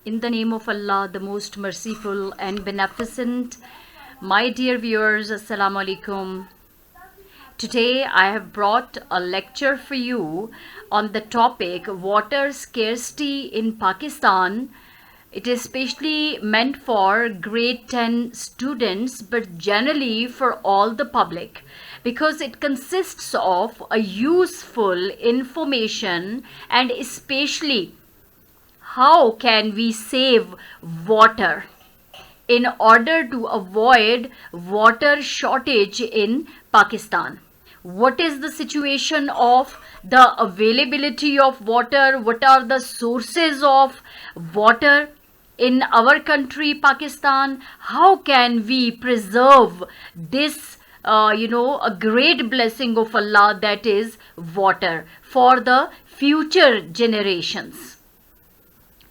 In the name of Allah, the most merciful and beneficent. My dear viewers, Assalamu alaikum. Today I have brought a lecture for you on the topic water scarcity in Pakistan. It is specially meant for grade 10 students, but generally for all the public, because it consists of a useful information and especially how can we save water in order to avoid water shortage in Pakistan. What is the situation of the availability of water? What are the sources of water in our country, Pakistan? How can we preserve this, a great blessing of Allah, that is water, for the future generations?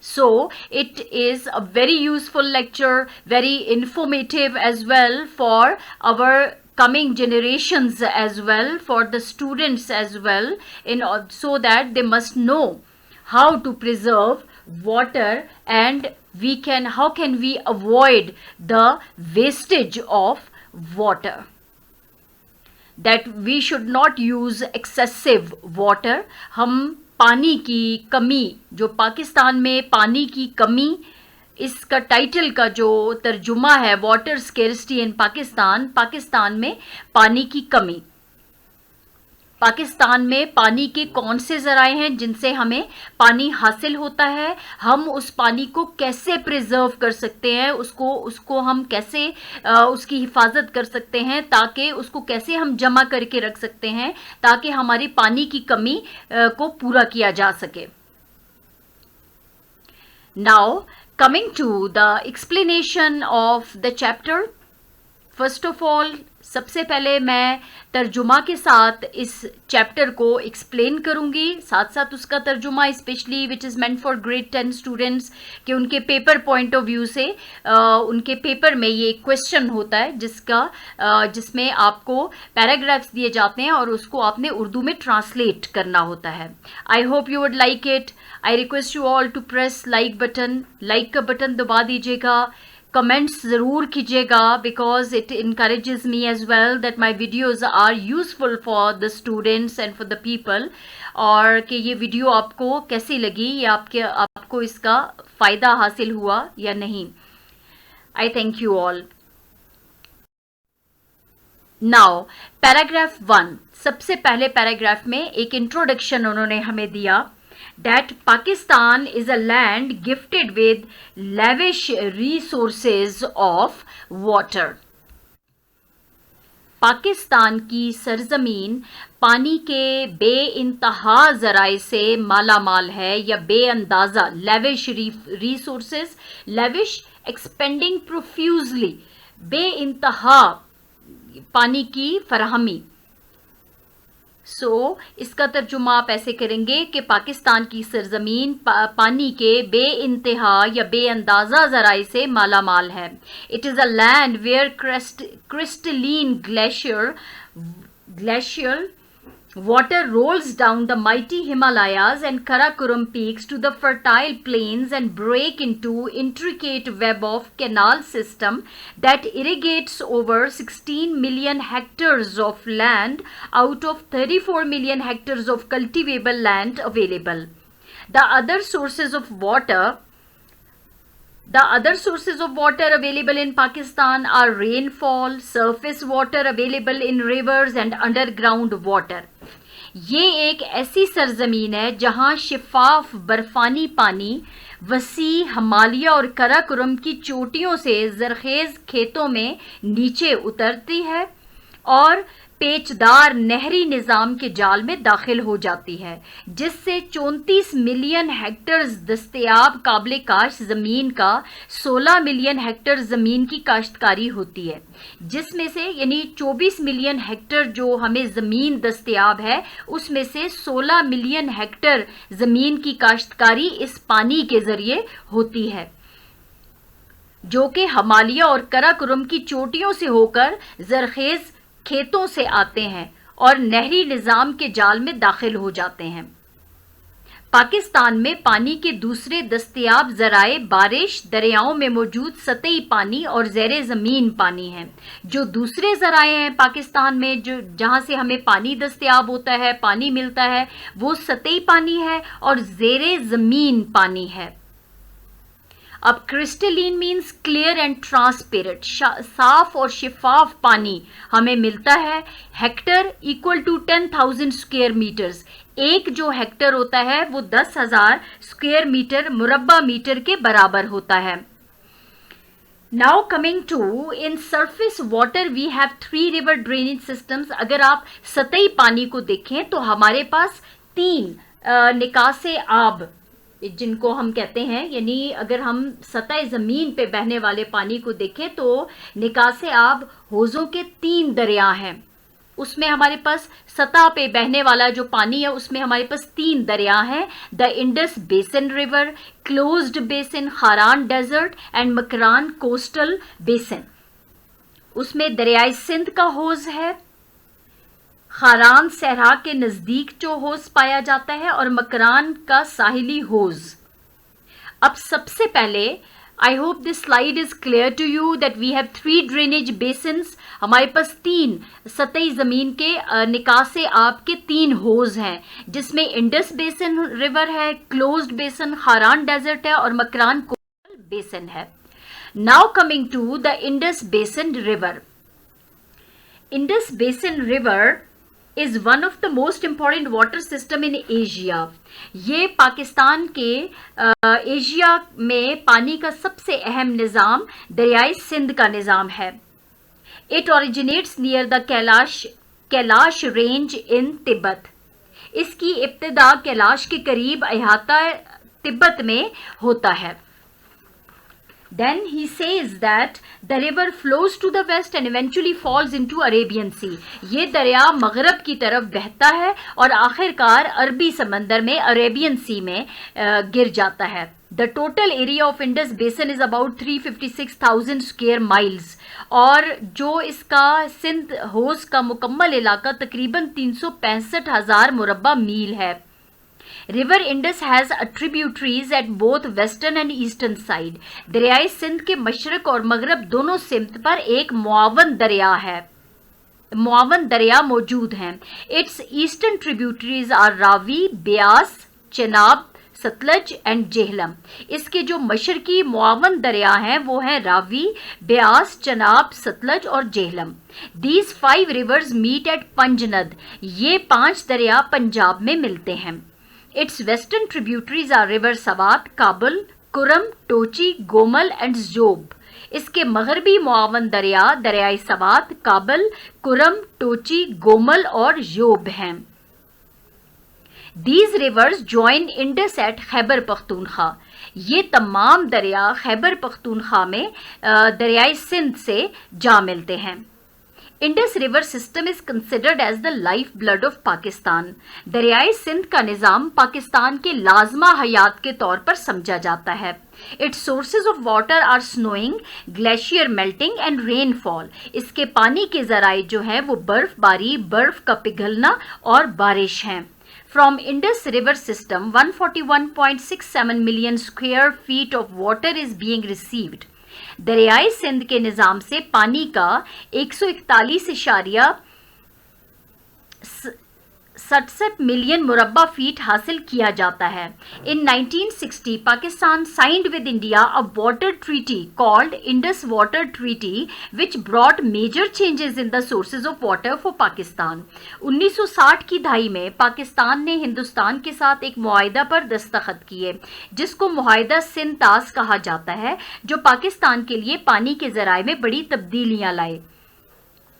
So it is a very useful lecture, very informative as well for our coming generations as well, for the students as well, so that they must know how to preserve water and how can we avoid the wastage of water. That we should not use excessive water. हम पानी की कमी, जो पाकिस्तान में पानी की कमी, इसका टाइटल का जो तर्जुमा है वाटर स्केर्सिटी इन पाकिस्तान, पाकिस्तान में पानी की कमी। पाकिस्तान में पानी के कौन से ज़राए हैं जिनसे हमें पानी हासिल होता है, हम उस पानी को कैसे प्रिजर्व कर सकते हैं, उसको हम कैसे उसकी हिफाजत कर सकते हैं, ताकि उसको कैसे हम जमा करके रख सकते हैं ताकि हमारी पानी की कमी को पूरा किया जा सके। Now coming to the explanation of the chapter. First of all, सबसे पहले मैं तर्जुमा के साथ इस चैप्टर को एक्सप्लेन करूंगी, साथ साथ उसका तर्जुमा specially which is meant for grade 10 students कि उनके पेपर पॉइंट ऑफ व्यू से उनके पेपर में ये क्वेश्चन होता है जिसमें आपको पैराग्राफ्स दिए जाते हैं और उसको आपने उर्दू में ट्रांसलेट करना होता है। I hope you would like it. I request you all to press like button, like का बटन दबा दीजिएगा, कमेंट्स ज़रूर कीजिएगा, because it encourages me as well that my videos are useful for the students and for the people, और कि ये video आपको कैसी लगी या आपको इसका फ़ायदा हासिल हुआ या नहीं। आई thank you all. Now paragraph 1, सबसे पहले पैराग्राफ में एक इंट्रोडक्शन उन्होंने हमें दिया that Pakistan is a land gifted with lavish resources of water. Pakistan की सरजमीन पानी के बेइंतहा ज़राए से मालामाल है या बेअंदाज़ा। Lavish resources, lavish expending profusely, बेइंतहा पानी की फराहमी। इसका तर्जुमा आप ऐसे करेंगे कि पाकिस्तान की सरजमीन पानी के बेइंतहा या बेअंदाज़ा ज़राए से मालामाल है। It is a land where crystalline glacial water rolls down the mighty Himalayas and Karakoram peaks to the fertile plains and break into intricate web of canal system that irrigates over 16 million hectares of land out of 34 million hectares of cultivable land available. The other sources of water available in Pakistan are rainfall, surface water available in rivers and underground water. ये एक ऐसी सरजमीन है जहाँ शिफाफ बर्फानी पानी वसी हिमालय और कराकोरम की चोटियों से जरखेज खेतों में नीचे उतरती है और पेचदार नहरी निज़ाम के जाल में दाखिल हो जाती है, जिससे 34 मिलियन हेक्टर दस्तयाब काबिल काश्त ज़मीन का 16 मिलियन हेक्टर ज़मीन की काश्तकारी होती है, जिसमें से यानी 24 मिलियन हेक्टर जो हमें ज़मीन दस्तयाब है उसमें से 16 मिलियन हेक्टर ज़मीन की काश्तकारी इस पानी के ज़रिए होती है, जो कि हिमालय और कराकोरम की चोटियों से होकर जरखेज खेतों से आते हैं और नहरी निज़ाम के जाल में दाखिल हो जाते हैं। पाकिस्तान में पानी के दूसरे दस्तयाब जराए बारिश, दरियाओं में मौजूद सतही पानी और ज़ेरे ज़मीन पानी हैं। जो दूसरे जराए हैं पाकिस्तान में, जो जहाँ से हमें पानी दस्तयाब होता है, पानी मिलता है, वो सतही पानी है और ज़ेरे ज़मीन पानी है। अब crystalline means clear and transparent, साफ और शिफाफ पानी हमें मिलता है। Hectare equal to 10,000 square metres, एक जो हेक्टर होता है वो 10,000 स्क्वायर मीटर मुरब्बा मीटर के बराबर होता है। Now coming to in surface water we have 3 river drainage systems. अगर आप सतही पानी को देखें तो हमारे पास 3 निकासे आब जिनको हम कहते हैं, यानी अगर हम सतह ज़मीन पे बहने वाले पानी को देखें तो निकासे आब हौज़ों के 3 दरिया हैं। उसमें हमारे पास सतह पे बहने वाला जो पानी है उसमें हमारे पास 3 दरिया हैं, the Indus basin river, closed basin Kharan desert and Makran coastal basin. उसमें दरियाई सिंध का हौज़ है, खारान सहरा के नज़दीक जो हौज़ पाया जाता है, और मकरान का साहिली हौज़। अब सबसे पहले I hope this slide is clear to you that we have 3 drainage basins. हमारे पास 3 सतही ज़मीन के निकासे आब के 3 हौज़ हैं, जिसमें इंडस बेसिन रिवर है, क्लोज्ड बेसिन खारान डेजर्ट है और मकरान कोस्टल बेसिन है। Now coming to the Indus basin river. Indus basin river is one of the most important water system in Asia। ये पाकिस्तान के एशिया में पानी का सबसे अहम निज़ाम दरियाई सिंध का निज़ाम है। It originates near the Kailash range in Tibet. इसकी इब्तिदा कैलाश के करीब अहाता तिब्बत में होता है। Then he says that the river flows to the west and eventually falls into Arabian Sea। ये दरिया मगरब की तरफ बहता है और आखिरकार अरबी समंदर में अरेबियन सी में गिर जाता है। The total area of Indus Basin is about 356,000 square miles और जो इसका सिंध हौज़ का मुकम्मल इलाका तकरीबन 365,000 मुरब्बा मील है। River Indus has tributaries at both western and eastern side. दरियाई सिंध के मशरक और मगरब दोनों सिमत पर एक मुआवन दरिया मौजूद हैं। Its eastern tributaries are Ravi, Beas, Chenab, Sutlej and Jhelum. इसके जो मशरकी मुआवन दरिया हैं वो हैं रावी, ब्यास, चनाब, सतलज और Jhelum. These 5 rivers meet at Panjnad. ये 5 दरिया पंजाब में मिलते हैं। Its western tributaries are river Sawat, Kabul, Kurram, Tochi, Gomal and Zob। इसके मगरबी मुआवन दरिया दरियाई सवात, काबल, कुरम, टोची, गोमल और योब हैं। These rivers join Indus at Khyber Pakhtunkhwa. ये तमाम दरिया खैबर पख्तूनख्वा में दरियाई सिंध से जा मिलते हैं। Indus river system is considered as the life blood of Pakistan. दरियाई सिंध का निज़ाम पाकिस्तान के लाजमा हयात के तौर पर समझा जाता है। Its sources of water are snowing, glacier melting and rainfall. इसके पानी के जराए जो हैं वो बर्फबारी, बर्फ का पिघलना और बारिश हैं। From Indus river system 141.67 million square feet of water is being received. दरियाई सिंध के निज़ाम से पानी का 141.67 मिलियन मुरब्बा फीट हासिल किया जाता है। In 1960 Pakistan signed with India a water treaty called Indus water treaty which brought major changes in the sources of water for Pakistan. 1960 की दहाई में पाकिस्तान ने हिंदुस्तान के साथ एक मुआहिदा पर दस्तखत किए जिसको मुआहिदा सिंतास कहा जाता है, जो पाकिस्तान के लिए पानी के ज़राए में बड़ी तब्दीलियां लाए।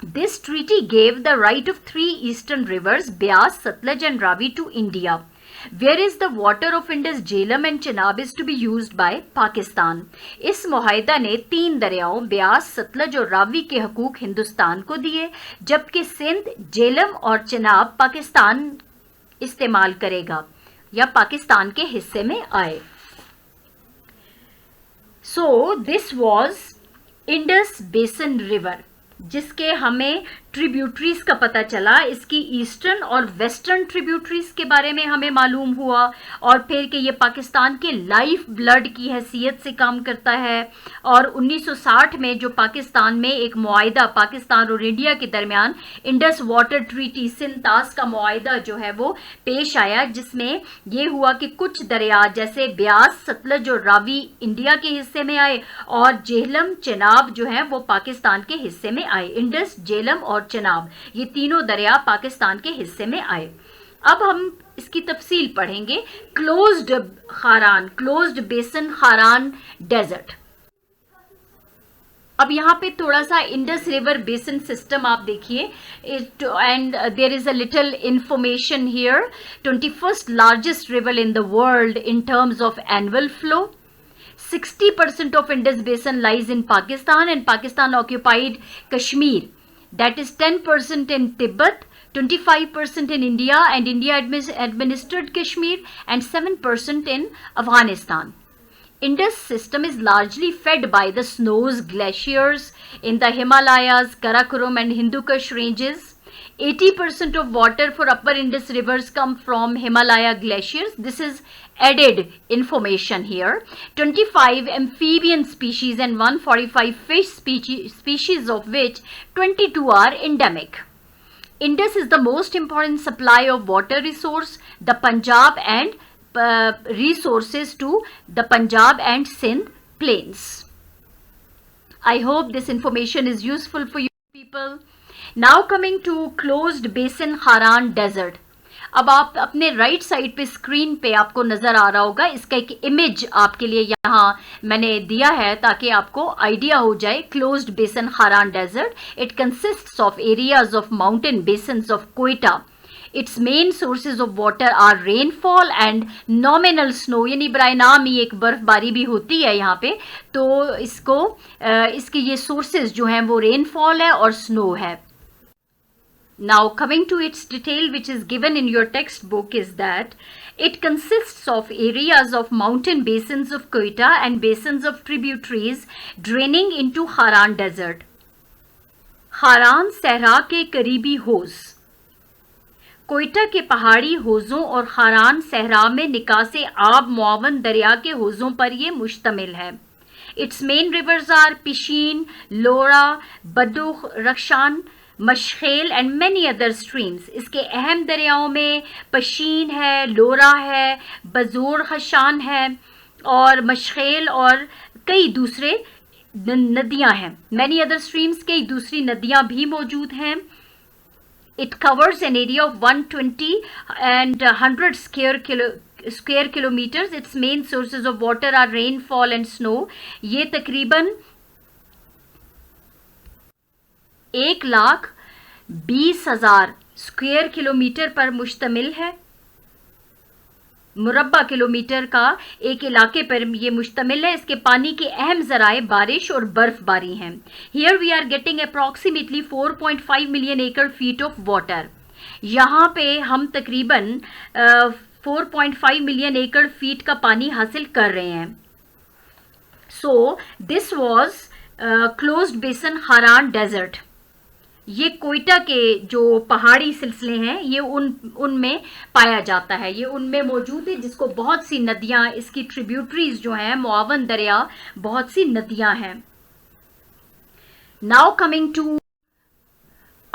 This treaty gave the right of 3 eastern rivers, Beas, Satluj and Ravi to India, whereas the water of Indus, Jhelum and Chenab is to be used by Pakistan। इस मुआहिदा ने 3 दरियाओं ब्यास, सतलज और रावी के हकूक हिंदुस्तान को दिए, जबकि सिंध, झेलम और चनाब पाकिस्तान इस्तेमाल करेगा या पाकिस्तान के हिस्से में आए। So this was Indus Basin River, जिसके हमें ट्रिब्यूटरीज का पता चला, इसकी ईस्टर्न और वेस्टर्न ट्रिब्यूटरीज के बारे में हमें मालूम हुआ, और फिर कि ये पाकिस्तान के लाइफ ब्लड की हैसियत से काम करता है। और 1960 में जो पाकिस्तान में एक मुआहिदा पाकिस्तान और इंडिया के दरमियान इंडस वाटर ट्रीटी सिंतास का मुआहिदा जो है वो पेश आया, जिसमें ये हुआ कि कुछ दरिया जैसे ब्यास, सतलज और रावी इंडिया के हिस्से में आए और जेहलम, चेनाब जो है वो पाकिस्तान के हिस्से में आए। इंडस, जेहलम और चेनाब ये तीनों दरिया पाकिस्तान के हिस्से में आए। अब हम इसकी तफसील पढ़ेंगे। Closed Kharan, closed basin Kharan desert. अब यहाँ पे थोड़ा सा इंडस रिवर बेसन सिस्टम आप देखिए, and there is a little information here. 21st largest river in the world in terms of annual flow. 60% of Indus basin lies in Pakistan, and Pakistan occupied Kashmir, that is 10% in Tibet, 25% in India, and India administered Kashmir, and 7% in Afghanistan. Indus system is largely fed by the snows, glaciers in the Himalayas, Karakoram and Hindu Kush ranges. 80% of water for upper Indus rivers come from Himalaya glaciers. This is added information here. 25 amphibian species and 145 fish species of which 22 are endemic. Indus is the most important supply of water resource, the Punjab and resources to the Punjab and Sindh plains. I hope this information is useful for you people. Now coming to closed basin Haran desert. अब आप अपने right side पे screen पे आपको नजर आ रहा होगा, इसका एक इमेज आपके लिए यहाँ मैंने दिया है ताकि आपको आइडिया हो जाए। Closed basin Kharan desert, it consists of areas of mountain basins of Quetta. Its main sources of water are rainfall and nominal snow, यानी बराए नाम ही एक बर्फबारी भी होती है यहाँ पे। तो इसके ये सोर्सेज जो हैं वो रेनफॉल है और स्नो है। Now coming to its detail which is given in your textbook is that it consists of areas of mountain basins of Quetta and basins of tributaries draining into Haran desert. हारान सहरा के करीबी होज, कोयटा के पहाड़ी होजों और हारान सहरा में निकासे आब मुआवन दरिया के होजों पर यह मुश्तमिल है। Its main rivers are Pishin, Lora, Badukh, Rakhshan, Mashkel and many other streams. इसके अहम दरियाओं में पशीन है, लोरा है, बजोर खशान है और मशखेल और कई दूसरे नदियां हैं। मैनी अदर स्ट्रीम्स, कई दूसरी नदियां भी मौजूद हैं। It covers an area of 120 and 100 square kilometers. Its main sources of water are rainfall and snow. ये तकरीबन 1,20,000 स्क्वायर किलोमीटर पर मुश्तमिल है। मुरब्बा किलोमीटर का एक इलाके पर ये मुश्तमिल है। इसके पानी के अहम जराए बारिश और बर्फबारी हैं। Here we are getting approximately 4.5 million acre feet of water. यहाँ पे हम तकरीबन 4.5 मिलियन एकड़ फीट का पानी हासिल कर रहे हैं। So this was closed basin Kharan desert. ये कोयटा के जो पहाड़ी सिलसिले हैं ये उनमें पाया जाता है, ये उनमें मौजूद है, जिसको बहुत सी नदियां, इसकी ट्रिब्यूटरीज जो हैं, मुआवन दरिया, बहुत सी नदियां हैं। नाउ कमिंग टू,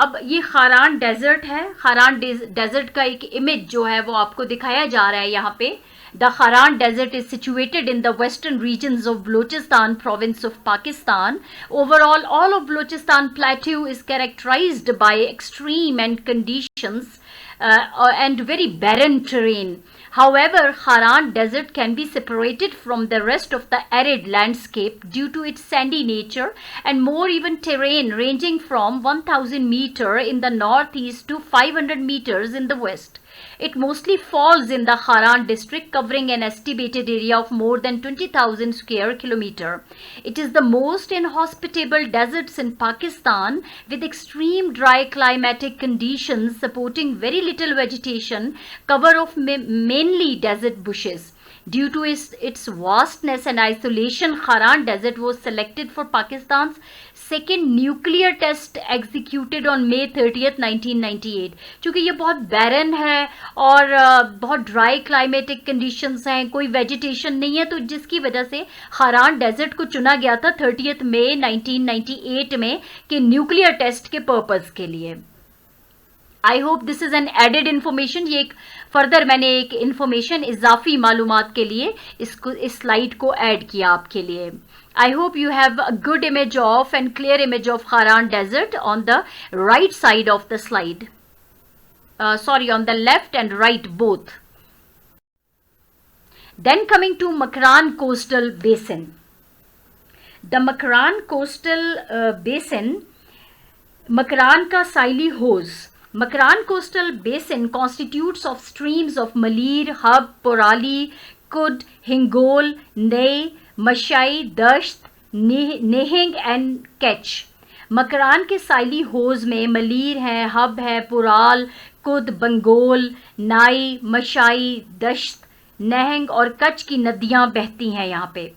अब ये हारान डेजर्ट है। हारान डेजर्ट का एक इमेज जो है वो आपको दिखाया जा रहा है यहाँ पे। The Haran Desert is situated in the western regions of Balochistan province of Pakistan. Overall, all of Balochistan plateau is characterized by extreme and conditions and very barren terrain. However, Haran Desert can be separated from the rest of the arid landscape due to its sandy nature and more even terrain ranging from 1,000 meters in the northeast to 500 meters in the west. It mostly falls in the Haran district, covering an estimated area of more than 20,000 square kilometers. It is the most inhospitable deserts in Pakistan, with extreme dry climatic conditions supporting very little vegetation, cover of mainly desert bushes. Due to its vastness and isolation, Haran Desert was selected for Pakistan's second nuclear test executed on May 30th, 1998. चूँकि ये बहुत बैरन है और बहुत dry climatic conditions हैं, कोई vegetation नहीं है, तो जिसकी वजह से हारान डेजर्ट को चुना गया था 30 मई 1998 में कि न्यूक्लियर टेस्ट के पर्पस के लिए. I hope this is an added information. ये एक फर्दर मैंने एक इन्फॉर्मेशन इजाफी मालूमात के लिए इस स्लाइड को ऐड किया आपके लिए. I hope you have a good image of and clear image of Haran Desert on the right side of the slide. On the left and right both. Then coming to Makran Coastal Basin. The Makran Coastal Basin, Makran ka Saili hose. Makran Coastal Basin constitutes of streams of Malir, Hab, Porali, Kud, Hingol, Ney, Mashai, Dasht, Nihing and Kech. Makran के साइली होज में मलीर है, hub है, पुराल, कुद, बंगोल, नाई, मशाई, दश्त, नेहिंग और कच की नदियां बहती हैं यहाँ पे.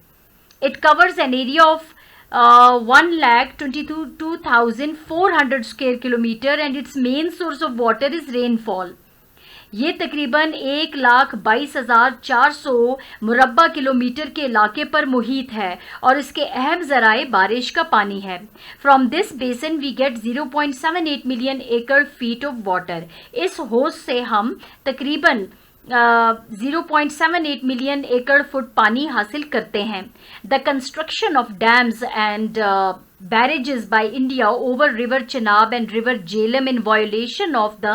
It covers an area of 1,22,400 square kilometre and it's main source of water is rainfall. ये तकरीबन 1,22,400 मुरब्बा किलोमीटर के इलाके पर मुहित है और इसके अहम ज़राए बारिश का पानी है. From this basin we get 0.78 million acre feet of water. इस होज से हम तकरीबन 0.78 मिलियन एकड़ फुट पानी हासिल करते हैं. The construction of dams and barrages by India over River Chenab and River Jhelum in violation of the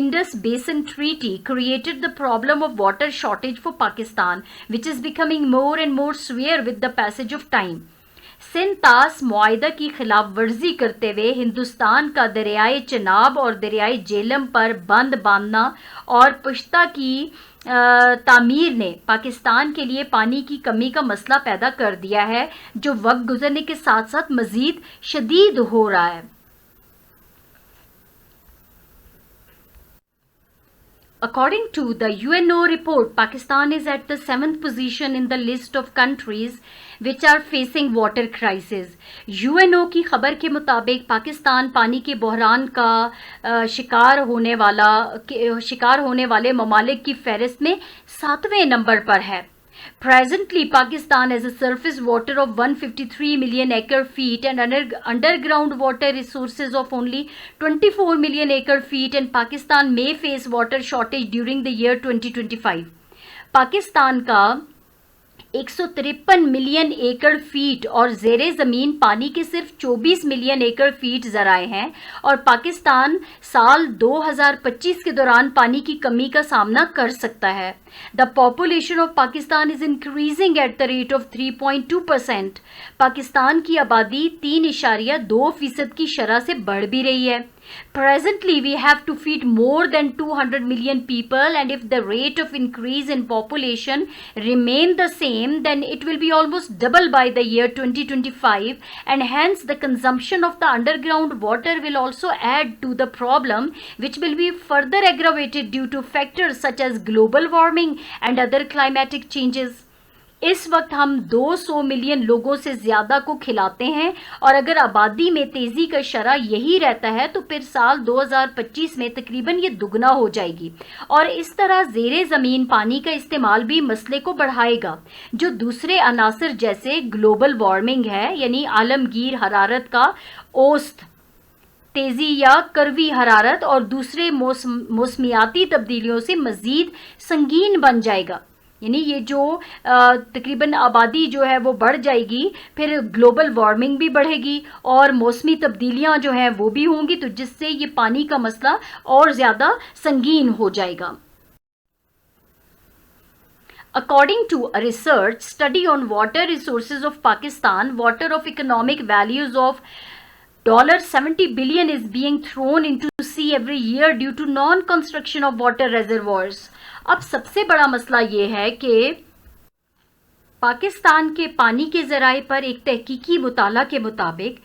Indus Basin Treaty created the problem of water shortage for Pakistan, which is becoming more and more severe with the passage of time. सिंतास मुआहिदा की खिलाफ वर्जी करते हुए हिंदुस्तान का दरियाए चनाब और दरियाए झेलम पर बंद बांधना और पुश्ता की तामीर ने पाकिस्तान के लिए पानी की कमी का मसला पैदा कर दिया है, जो वक्त गुजरने के साथ साथ मजीद शदीद हो रहा है. According to the UNO report, Pakistan is at the 7th position in the list of countries which are facing water crisis. UNO की खबर के मुताबिक पाकिस्तान पानी के बहरान का शिकार होने वाले ममालिक की फहरिस्त में 7वें नंबर पर है. Presently, Pakistan has a surface water of 153 million acre feet and underground water resources of only 24 million acre feet, and Pakistan may face water shortage during the year 2025. Pakistan का 153 मिलियन एकड़ फीट और ज़ेरे ज़मीन पानी के सिर्फ 24 million acre feet ज़राए हैं और पाकिस्तान साल 2025 के दौरान पानी की कमी का सामना कर सकता है. The population of Pakistan is increasing at the rate of 3.2%. Pakistan की आबादी 3.2% की शरह से बढ़ भी रही है. Presently, we have to feed more than 200 million people, and if the rate of increase in population remain the same, then it will be almost double by the year 2025, and hence the consumption of the underground water will also add to the problem, which will be further aggravated due to factors such as global warming and other climatic changes. इस वक्त हम 200 million लोगों से ज़्यादा को खिलाते हैं और अगर आबादी में तेज़ी का शरह यही रहता है तो फिर साल 2025 में तकरीबन ये दुगना हो जाएगी और इस तरह ज़ेरे ज़मीन पानी का इस्तेमाल भी मसले को बढ़ाएगा, जो दूसरे अनासर जैसे ग्लोबल वार्मिंग है यानी आलमगीर हरारत का औसत तेज़ी या करवी हरारत और दूसरे मौसमियाती तब्दीलियों से मज़ीद संगीन बन जाएगा. यानी ये जो तकरीबन आबादी जो है वो बढ़ जाएगी, फिर ग्लोबल वार्मिंग भी बढ़ेगी और मौसमी तब्दीलियां जो हैं वो भी होंगी, तो जिससे ये पानी का मसला और ज़्यादा संगीन हो जाएगा. According to a research study on water resources of Pakistan, water of economic values of $70 billion is being thrown into sea every year due to non-construction of water reservoirs. अब सबसे बड़ा मसला ये है कि पाकिस्तान के पानी के ज़राए पर एक तहकीकी मुताला के मुताबिक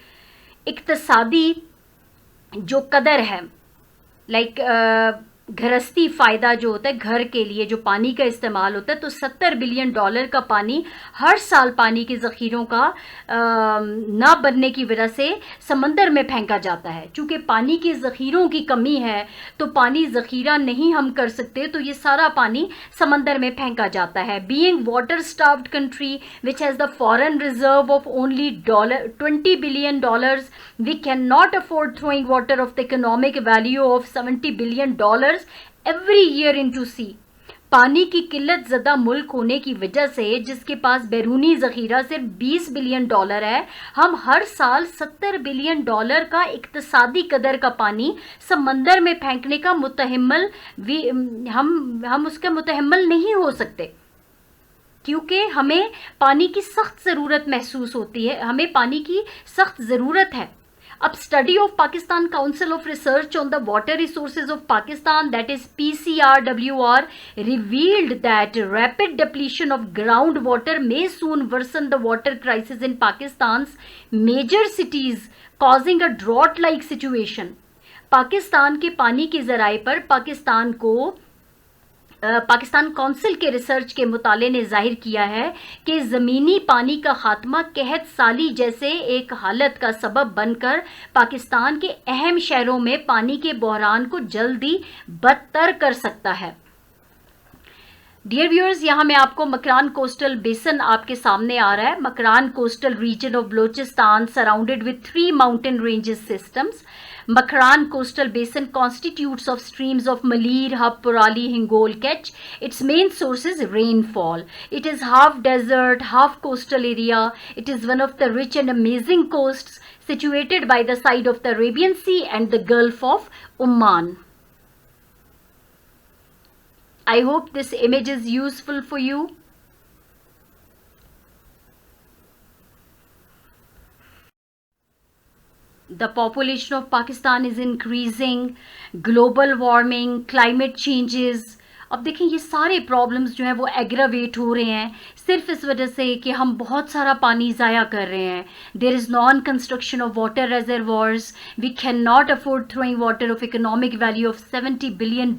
इक्तसादी जो कदर है गृहस्थी फ़ायदा जो होता है, घर के लिए जो पानी का इस्तेमाल होता है, तो $70 बिलियन का पानी हर साल पानी के ज़ख़ीरों का ना बनने की वजह से समंदर में फेंका जाता है। चूँकि पानी के ज़ख़ीरों की कमी है तो पानी ज़ख़ीरा नहीं हम कर सकते, तो ये सारा पानी समंदर में फेंका जाता है। Being water starved country which has the foreign reserve of only $20 billion, we cannot afford throwing water of the economic value of $70 billion every year into sea. पानी की किल्लत ज़्यादा मुल्क होने की वजह से, जिसके पास बैरूनी ज़ख़ीरा सिर्फ $20 बिलियन है, हम हर साल $70 बिलियन का इक़्तिसादी कदर का पानी समंदर में फेंकने का मुतहम्मल हम उसका मुतहम्मल नहीं हो सकते, क्योंकि हमें पानी की सख्त ज़रूरत महसूस होती है, हमें पानी की सख्त ज़रूरत है। अब study of Pakistan council of research on the water resources of Pakistan, that is PCRWR, revealed that rapid depletion of groundwater may soon worsen the water crisis in Pakistan's major cities, causing a drought-like situation. Pakistan के पानी के ज़राए पर Pakistan council के research के मुताले ने जाहिर किया है कि ज़मीनी पानी का खात्मा कहत साली जैसे एक हालत का सबब बनकर पाकिस्तान के अहम शहरों में पानी के बहरान को जल्दी बदतर कर सकता है। डियर व्यूअर्स, यहाँ मैं आपको मकरान कोस्टल बेसन आपके सामने आ रहा है। Makran coastal region of Balochistan surrounded with 3 mountain ranges systems. Makran coastal basin constitutes of streams of Malir, Hab, Purali, Hingol, Kech. Its main source is rainfall. It is half desert, half coastal area. It is one of the rich and amazing coasts situated by the side of the Arabian Sea and the Gulf of Oman. I hope this image is useful for you. The population of Pakistan is increasing, global warming, climate changes. अब देखिए ये सारे problems जो हैं वो aggravate हो रहे हैं सिर्फ इस वजह से कि हम बहुत सारा पानी ज़ाया कर रहे हैं. There is non construction of water reservoirs. We can not afford throwing water of economic value of $70 billion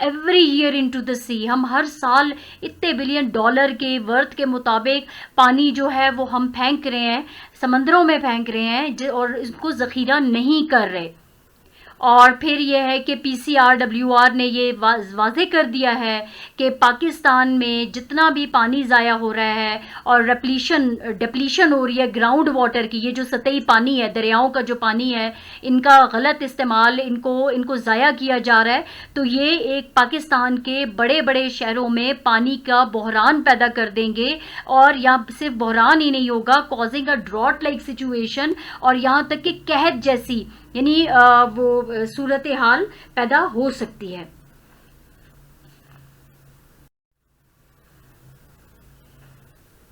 every year into the sea. हम हर साल इतने $बिलियन के वर्थ के मुताबिक पानी जो है वो हम फेंक रहे हैं, समंदरों में फेंक रहे हैं और इसको ज़ख़ीरा नहीं कर रहे. और फिर यह है कि PCRWR ने ये वाज़े कर दिया है कि पाकिस्तान में जितना भी पानी ज़ाया हो रहा है और डिप्लीशन हो रही है ग्राउंड वाटर की, ये जो सतही पानी है, दरियाओं का जो पानी है, इनका गलत इस्तेमाल, इनको ज़ाया किया जा रहा है. तो ये एक पाकिस्तान के बड़े बड़े शहरों में पानी का बहरान पैदा कर देंगे. और यहाँ सिर्फ बहरान ही नहीं होगा, causing a drought like situation, और यहाँ तक कि कहत जैसी यानी वो सूरत हाल पैदा हो सकती है.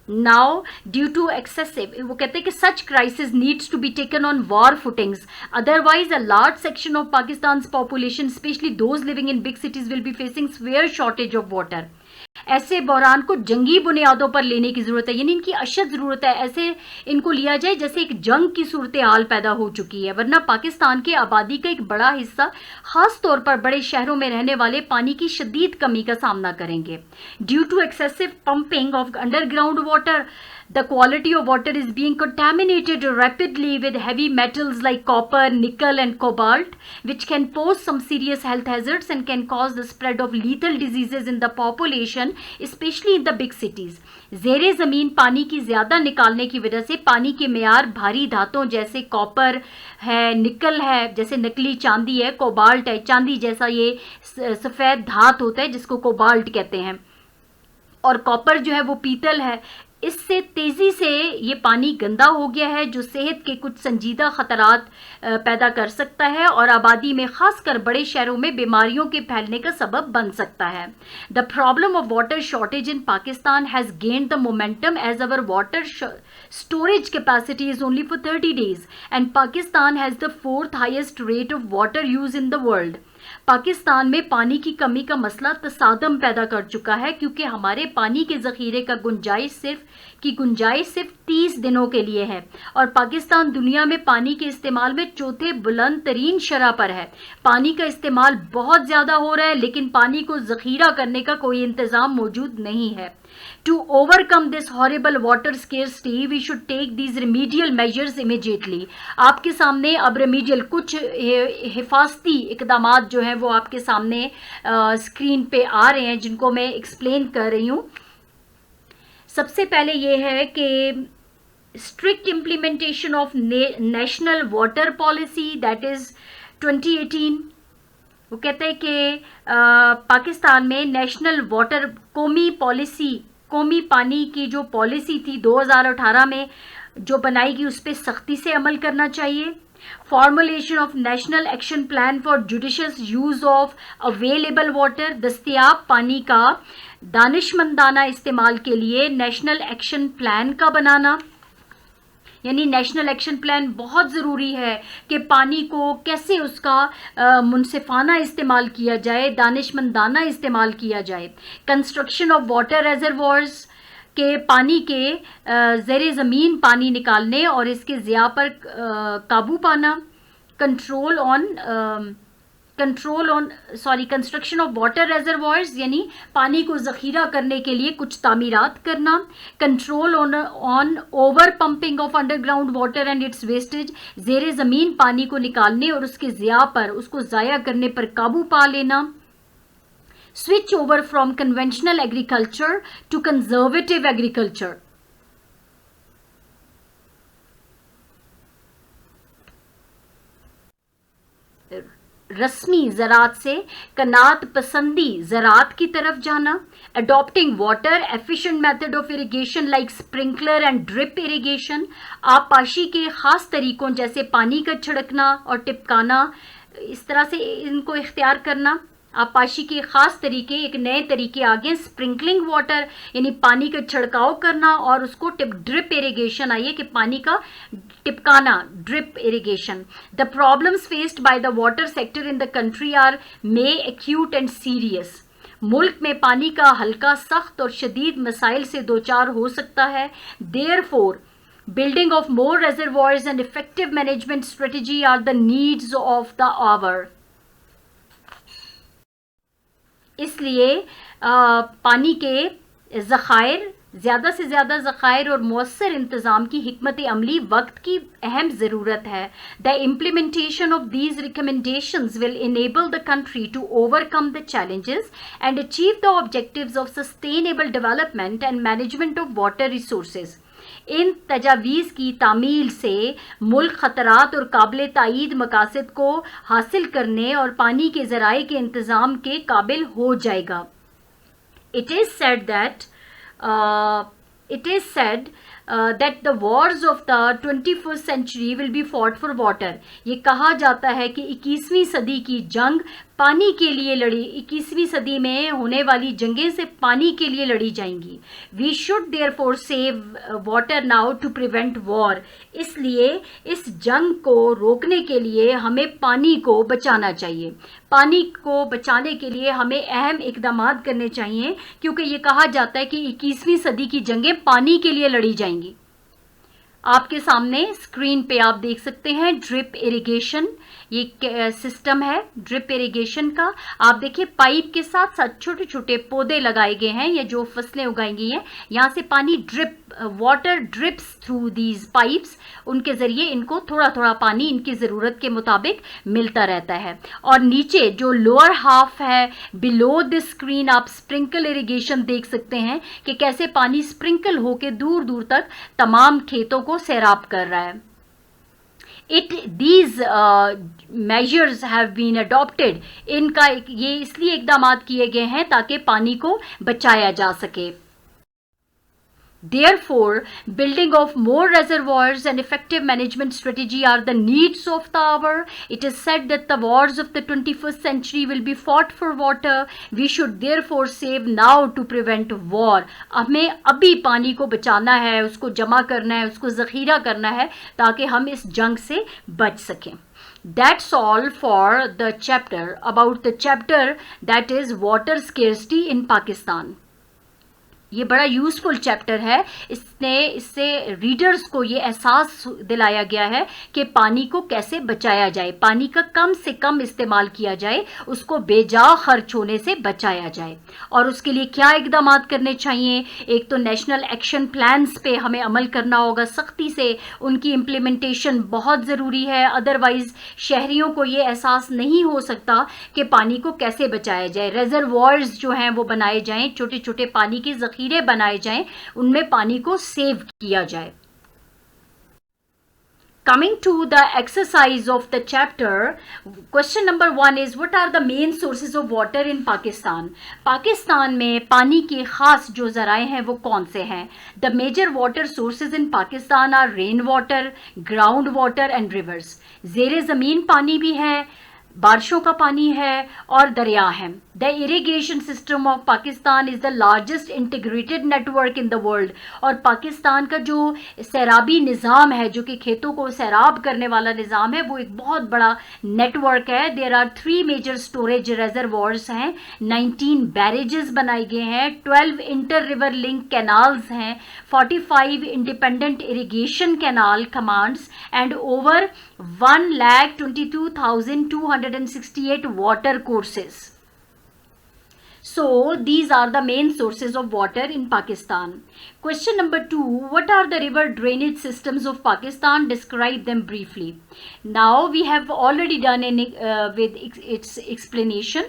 Now, due to excessive, वो कहते हैं कि such crisis needs to be taken on war footings. Otherwise, a large section of Pakistan's population, especially those living in big cities, will be facing severe shortage of water. ऐसे बहरान को जंगी बुनियादों पर लेने की ज़रूरत है, यानी इनकी अशद ज़रूरत है. ऐसे इनको लिया जाए जैसे एक जंग की सूरत हाल पैदा हो चुकी है. वरना पाकिस्तान की आबादी का एक बड़ा हिस्सा, ख़ास तौर पर बड़े शहरों में रहने वाले, पानी की शदीद कमी का सामना करेंगे. Due to excessive pumping of underground water, the quality of water is being contaminated rapidly with heavy metals like copper, nickel and cobalt, which can pose some serious health hazards and can cause the spread of lethal diseases in the population, especially in the big cities. ज़ेरे ज़मीन पानी की ज़्यादा निकालने की वजह से पानी के मेयार भारी धातों जैसे कॉपर है, निकल है, जैसे नकली चांदी है, कोबाल्ट है, चांदी जैसा ये सफ़ेद धात होता है जिसको कोबाल्ट कहते हैं, और कॉपर जो है वो पीतल है. इससे तेज़ी से ये पानी गंदा हो गया है, जो सेहत के कुछ संजीदा ख़तरात पैदा कर सकता है और आबादी में ख़ासकर बड़े शहरों में बीमारियों के फैलने का सबब बन सकता है. The problem of water shortage in Pakistan has gained the momentum as our water storage capacity is only for 30 days and Pakistan has the 4th highest rate of water use in the world. Pakistan में पानी की कमी का मसला तसादम पैदा कर चुका है, क्योंकि हमारे पानी के ज़ख़ीरे का गुंजाइश सिर्फ की गुंजाइश सिर्फ 30 दिनों के लिए है और पाकिस्तान दुनिया में पानी के इस्तेमाल में चौथे बुलंद तरीन शरह पर है। पानी का इस्तेमाल बहुत ज़्यादा हो रहा है लेकिन पानी को ज़ख़ीरा करने का कोई इंतज़ाम मौजूद नहीं है। To overcome this horrible water scarcity, we should take these remedial measures immediately. आपके सामने अब रेमीडियल कुछ हिफाजती इकदामात जो हैं वो आपके सामने स्क्रीन पे आ रहे हैं जिनको मैं एक्सप्लेन कर रही हूँ। सबसे पहले ये है कि strict implementation of national water policy that is 2018। वो कहते हैं कि पाकिस्तान में नेशनल वाटर कौमी पानी की जो पॉलिसी थी 2018 में जो बनाई गई उस पर सख्ती से अमल करना चाहिए। Formulation of national action plan for judicious use of available water, दस्तयाब पानी का दानिशमंदाना इस्तेमाल के लिए नेशनल एक्शन प्लान का बनाना, यानी नेशनल एक्शन प्लान बहुत ज़रूरी है कि पानी को कैसे उसका मुनसिफाना इस्तेमाल किया जाए, दानिशमंदाना इस्तेमाल किया जाए। कंस्ट्रक्शन ऑफ वाटर रेजर्वोर्स के पानी के ज़ेरे ज़मीन पानी निकालने और इसके ज़िया पर काबू पाना। कंस्ट्रक्शन ऑफ वाटर रेजर्वोर्स यानी पानी को ज़ख़ीरा करने के लिए कुछ तामीरात करना। Control on over pumping of underground water and it's wastage, ज़ेरे ज़मीन पानी को निकालने और उसके ज़िया पर उसको ज़ाया करने पर काबू पा लेना। Switch over from conventional agriculture to conservative agriculture. रस्मी ज़रात से कनात पसंदी ज़रात की तरफ जाना। Adopting water efficient method of irrigation like sprinkler and drip irrigation, आबपाशी के ख़ास तरीक़ों जैसे पानी का छिड़कना और टिपकाना, इस तरह से इनको इख्तियार करना। आबपाशी के ख़ास तरीके, एक नए तरीके आगे स्प्रिंकलिंग वाटर यानी पानी का छिड़काव करना और उसको ड्रिप इरिगेशन आइए कि पानी का टिपकाना, drip irrigation. The problems faced by the water sector in the country are may acute and serious. मुल्क में पानी का हल्का, सख्त और शदीद मसाइल से दो चार हो सकता है। Therefore building of more reservoirs and effective management strategy are the needs of the hour. इसलिए पानी के ज़खायर, ज़्यादा से ज़्यादा ज़खायर और मौसर इंतज़ाम की हिकमत अमली वक्त की अहम ज़रूरत है। The implementation of these recommendations will enable the country to overcome the challenges and achieve the objectives of sustainable development and management of water resources. इन तजावीज़ की तामील से मुल्क ख़तरात और काबिल तायीद मकासद को हासिल करने और पानी के ज़राए के इंतज़ाम के काबिल हो जाएगा। It is said that the wars of the 21st century will be fought for water. ये कहा जाता है कि 21वीं सदी की जंग पानी के लिए लड़ी, 21वीं सदी में होने वाली जंगें से पानी के लिए लड़ी जाएंगी। We should therefore save water now to prevent war. इसलिए इस जंग को रोकने के लिए हमें पानी को बचाना चाहिए। पानी को बचाने के लिए हमें अहम इक़दामात करने चाहिए क्योंकि ये कहा जाता है कि 21वीं सदी की जंगें पानी के लिए लड़ी जाएंगी। आपके सामने स्क्रीन पे आप देख सकते हैं ड्रिप इरिगेशन, ये सिस्टम है ड्रिप इरिगेशन का। आप देखिए पाइप के साथ साथ छोटे छोटे पौधे लगाए गए हैं, ये जो फसलें उगाई गई हैं, यहाँ से पानी drip, water drips through these pipes, उनके ज़रिए इनको थोड़ा थोड़ा पानी इनकी ज़रूरत के मुताबिक मिलता रहता है। और नीचे जो लोअर हाफ है बिलो द स्क्रीन आप स्प्रिंकल इरिगेशन देख सकते हैं कि कैसे पानी स्प्रिंकल होकर दूर दूर तक तमाम खेतों को सैराब कर रहा है। These measures have been adopted. इनका ये इसलिए इक़दामात किए गए हैं ताकि पानी को बचाया जा सके। Therefore, building of more reservoirs and effective management strategy are the needs of the hour. It is said that the wars of the 21st century will be fought for water. We should therefore save now to prevent war. हमें अभी पानी को बचाना है, उसको जमा करना है, उसको ज़ख़ीरा करना है ताकि हम इस जंग से बच सकें। That's all for the chapter, about the chapter that is water scarcity in Pakistan. ये बड़ा यूज़फुल चैप्टर है। इससे रीडर्स को ये एहसास दिलाया गया है कि पानी को कैसे बचाया जाए, पानी का कम से कम इस्तेमाल किया जाए, उसको बेजा खर्च होने से बचाया जाए। और उसके लिए क्या इकदाम करने चाहिए? एक तो नेशनल एक्शन प्लान्स पे हमें अमल करना होगा सख्ती से, उनकी इम्प्लीमेंटेशन बहुत ज़रूरी है। अदरवाइज़ शहरियों को ये एहसास नहीं हो सकता कि पानी को कैसे बचाया जाए। रेजरवॉयर्स जो हैं वो बनाए जाएं, छोटे छोटे पानी के ज़ख़ीरे बनाए जाएं, उनमें पानी को सेव किया जाए। Coming to the exercise of the chapter, question number 1 is what are the main sources of water in Pakistan? Pakistan में पानी के खास जो ज़राए हैं वो कौन से हैं? The major water sources in Pakistan are rain water, ground water and rivers. ज़ेरे ज़मीन पानी भी है, बारिशों का पानी है और दरिया हैं। The irrigation system of Pakistan is the largest integrated network in the world. और पाकिस्तान का जो सैराबी निज़ाम है, जो कि खेतों को सैराब करने वाला निज़ाम है, वो एक बहुत बड़ा नेटवर्क है। देयर आर 3 मेजर स्टोरेज रेजरवॉर्स हैं, 19 बैरेजेस बनाए गए हैं, 12 इंटर रिवर लिंक कैनाल्स हैं, 45 independent irrigation canal commands and over 1,22,268 water courses. So these are the main sources of water in Pakistan. Question number 2, what are the river drainage systems of Pakistan? Describe them briefly. Now we have already done with its explanation.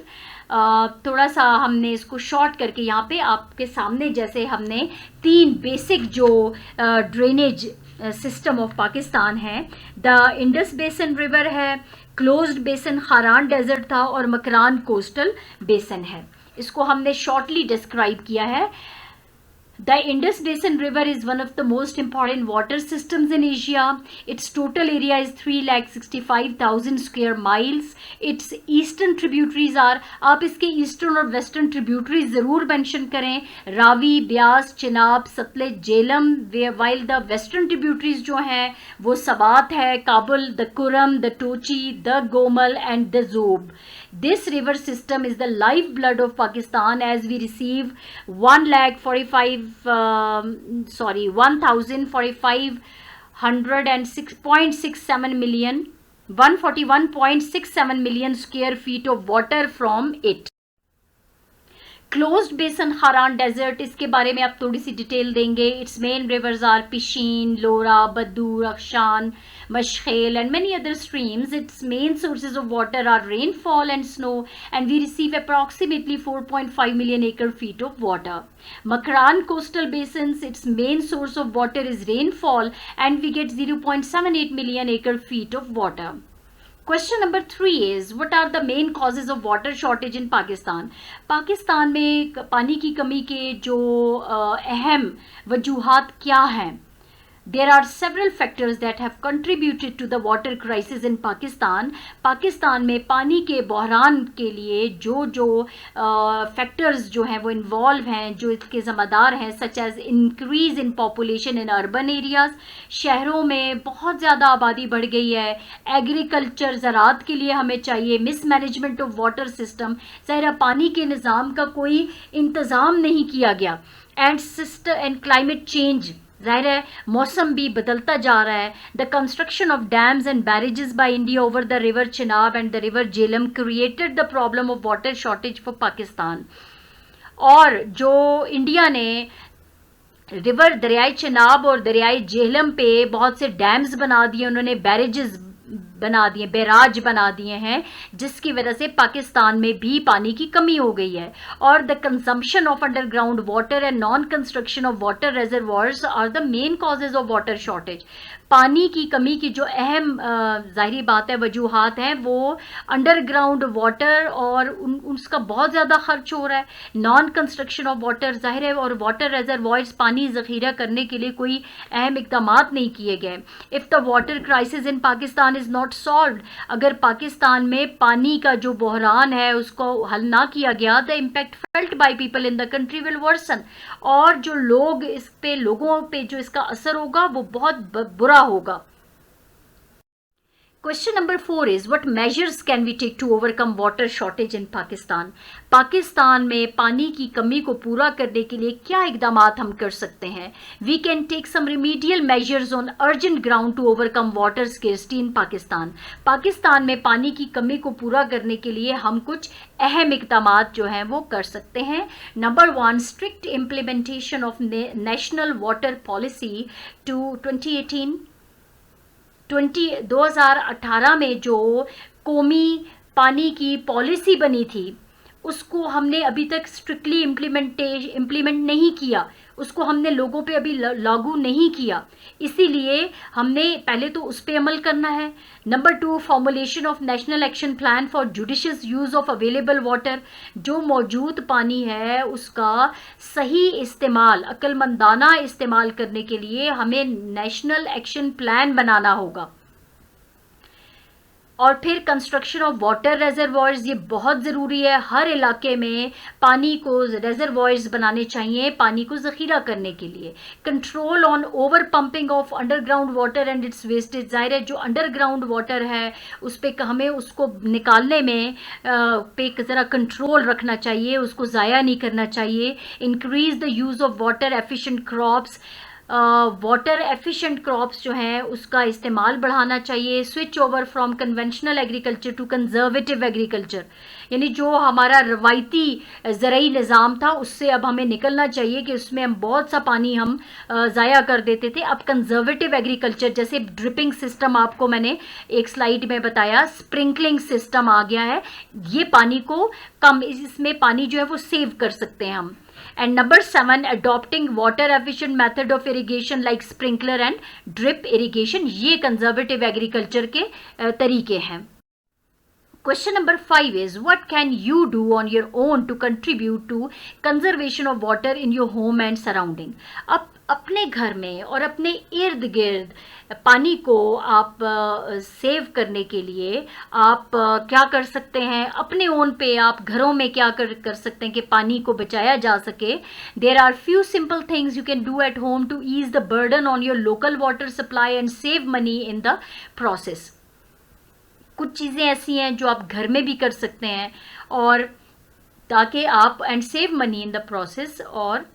थोड़ा सा हमने इसको short करके यहाँ पे आपके सामने, जैसे हमने 3 बेसिक जो ड्रेनेज सिस्टम ऑफ पाकिस्तान है, द इंडस बेसन रिवर है, क्लोज्ड बेसन खारान डेजर्ट था और मकरान कोस्टल बेसन है। इसको हमने शॉर्टली डिस्क्राइब किया है। The Indus Basin River is one of the most important water systems in Asia. Its total area is 3,65,000 square miles. Its eastern tributaries are, आप इसके ईस्टर्न और वेस्टर्न ट्रिब्यूटरीज ज़रूर मेंशन करें, Ravi, Beas, Chenab, सतलेज, Jhelum, while the western tributaries जो हैं वो सबात है, Kabul, the Kurram, the Tochi, the Gomal and the Zob. This river system is the lifeblood of Pakistan as we receive 1,45,6.67 million 141.67 million square feet of water from it. Closed basin Kharan desert, इसके बारे में आप थोड़ी सी डिटेल देंगे। Its main rivers are Pishin, Lora, Baddo, Rakhshan, Mashkel and many other streams. Its main sources of water are rainfall and snow and we receive approximately 4.5 million acre feet of water. Makran coastal basins, its main source of water is rainfall and we get 0.78 million acre feet of water. Question number 3 is what are the main causes of water shortage in Pakistan? Pakistan में पानी की कमी के जो अहम वजूहात क्या हैं? There are several factors that have contributed to the water crisis in Pakistan. Pakistan में पानी के बहरान के लिए जो फैक्टर्स जो हैं वो इन्वॉल्व हैं, जो इसके ज़िम्मेदार हैं, such as increase in population in urban areas, शहरों में बहुत ज़्यादा आबादी बढ़ गई है, एग्रीकल्चर ज़राअत के लिए हमें चाहिए, मिसमैनेजमेंट ऑफ वाटर सिस्टम, ज़ाहिर पानी के निज़ाम का कोई इंतज़ाम नहीं किया गया, एंड क्लाइमेट चेंज, ज़ाहिर है मौसम भी बदलता जा रहा है. The construction of dams and barrages by India over the river Chenab and the river Jhelum created the problem of water shortage for Pakistan. और जो इंडिया ने रिवर दरियाई चिनाब और दरियाई झेलम पे बहुत से डैम्स बना दिए, उन्होंने बैरेजेस बना दिए, बैराज बना दिए हैं, जिसकी वजह से पाकिस्तान में भी पानी की कमी हो गई है. और the consumption of underground water and non construction of water reservoirs are the main causes of water shortage. पानी की कमी की जो अहम ज़ाहिरी बात है, वजूहात हैं, वो अंडरग्राउंड वाटर और उसका बहुत ज़्यादा खर्च हो रहा है, नॉन कंस्ट्रक्शन ऑफ वाटर, ज़ाहिर है, और वाटर रेजरवॉयर्स पानी ज़ख़ीरा करने के लिए कोई अहम इक़दाम नहीं किए गए. If the water crisis in Pakistan is not solved, अगर पाकिस्तान में पानी का जो बहरान है उसको हल ना किया गया, the impact felt by people in the country will worsen, और जो लोग इस पे, लोगों पे जो इसका असर होगा वो बहुत बुरा होगा. Question number 4 is what measures can we take to overcome water shortage in Pakistan? Pakistan में पानी की कमी को पूरा करने के लिए क्या इकदामात हम कर सकते हैं? We can take some remedial measures on urgent ground to overcome water scarcity in Pakistan. Pakistan में पानी की कमी को पूरा करने के लिए हम कुछ अहम इकदामात जो हैं वो कर सकते हैं. Number 1, strict implementation of national water policy to 2018 में जो कौमी पानी की पॉलिसी बनी थी उसको हमने अभी तक स्ट्रिक्टली इम्प्लीमेंट नहीं किया, उसको हमने लोगों पे अभी लागू नहीं किया, इसीलिए हमने पहले तो उस पे अमल करना है. Number 2, formulation of national action plan for judicious use of available water. जो मौजूद पानी है उसका सही इस्तेमाल, अक्लमंदाना इस्तेमाल करने के लिए हमें नेशनल एक्शन प्लान बनाना होगा. और फिर कंस्ट्रक्शन ऑफ वाटर रेजर्वॉयर्स, ये बहुत ज़रूरी है. हर इलाके में पानी को रेजर्वॉयर्स बनाने चाहिए पानी को ज़ख़ीरा करने के लिए. Control on over pumping of underground water and it's wastage. ज़ाहिर है जो अंडरग्राउंड वाटर है उस पर हमें उसको निकालने में पे ज़रा कंट्रोल रखना चाहिए, उसको ज़ाया नहीं करना चाहिए. Increase the use of water efficient crops. Water efficient crops जो हैं उसका इस्तेमाल बढ़ाना चाहिए. Switch over from conventional agriculture to conservative agriculture, यानी जो हमारा रवायती ज़रई निज़ाम था उससे अब हमें निकलना चाहिए कि उसमें हम बहुत सा पानी हम ज़ाया कर देते थे. अब कंजर्वेटिव एग्रीकल्चर जैसे ड्रिपिंग सिस्टम आपको मैंने एक स्लाइड में बताया, स्प्रिंकलिंग सिस्टम आ गया है, ये पानी को कम, इसमें पानी जो है वो सेव कर सकते हैं हम. And number 7, adopting water efficient method of irrigation like sprinkler and drip irrigation. ये conservative agriculture के तरीके हैं. Question number 5 is what can you do on your own to contribute to conservation of water in your home and surrounding. अब अपने घर में और अपने इर्द गिर्द पानी को आप सेव करने के लिए आप क्या कर सकते हैं, अपने ओन पे आप घरों में क्या कर सकते हैं कि पानी को बचाया जा सके. There are few simple things you can do at home to ease the burden on your local water supply and save money in the process. कुछ चीज़ें ऐसी हैं जो आप घर में भी कर सकते हैं और ताकि आप and save money in the process और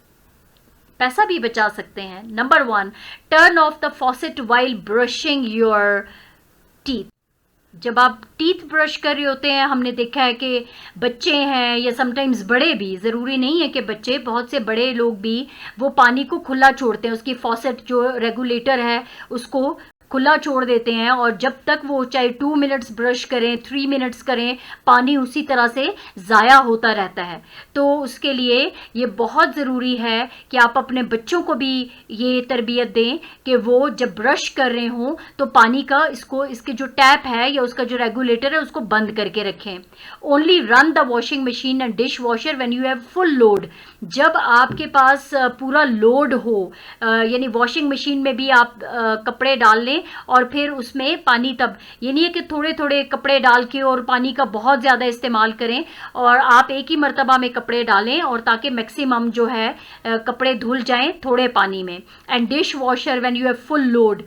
पैसा भी बचा सकते हैं. Number 1, turn off the faucet while brushing your teeth. जब आप टीथ ब्रश कर रहे होते हैं, हमने देखा है कि बच्चे हैं या समटाइम्स बड़े भी, ज़रूरी नहीं है कि बच्चे, बहुत से बड़े लोग भी वो पानी को खुला छोड़ते हैं, उसकी फॉसेट जो रेगुलेटर है उसको खुला छोड़ देते हैं और जब तक वो चाहे 2 मिनट्स ब्रश करें 3 मिनट्स करें पानी उसी तरह से ज़ाया होता रहता है. तो उसके लिए ये बहुत ज़रूरी है कि आप अपने बच्चों को भी ये तरबियत दें कि वो जब ब्रश कर रहे हों तो पानी का इसके जो टैप है या उसका जो रेगुलेटर है उसको बंद करके रखें. Only run the washing machine and dish washer when you have full load. जब आपके पास पूरा लोड हो, यानी वॉशिंग मशीन में भी आप कपड़े डाल लें और फिर उसमें पानी, तब ये नहीं है कि थोड़े थोड़े कपड़े डाल के और पानी का बहुत ज़्यादा इस्तेमाल करें और आप एक ही मर्तबा में कपड़े डालें और ताकि मैक्सिमम जो है कपड़े धुल जाएं थोड़े पानी में. And dish washer when you have full load.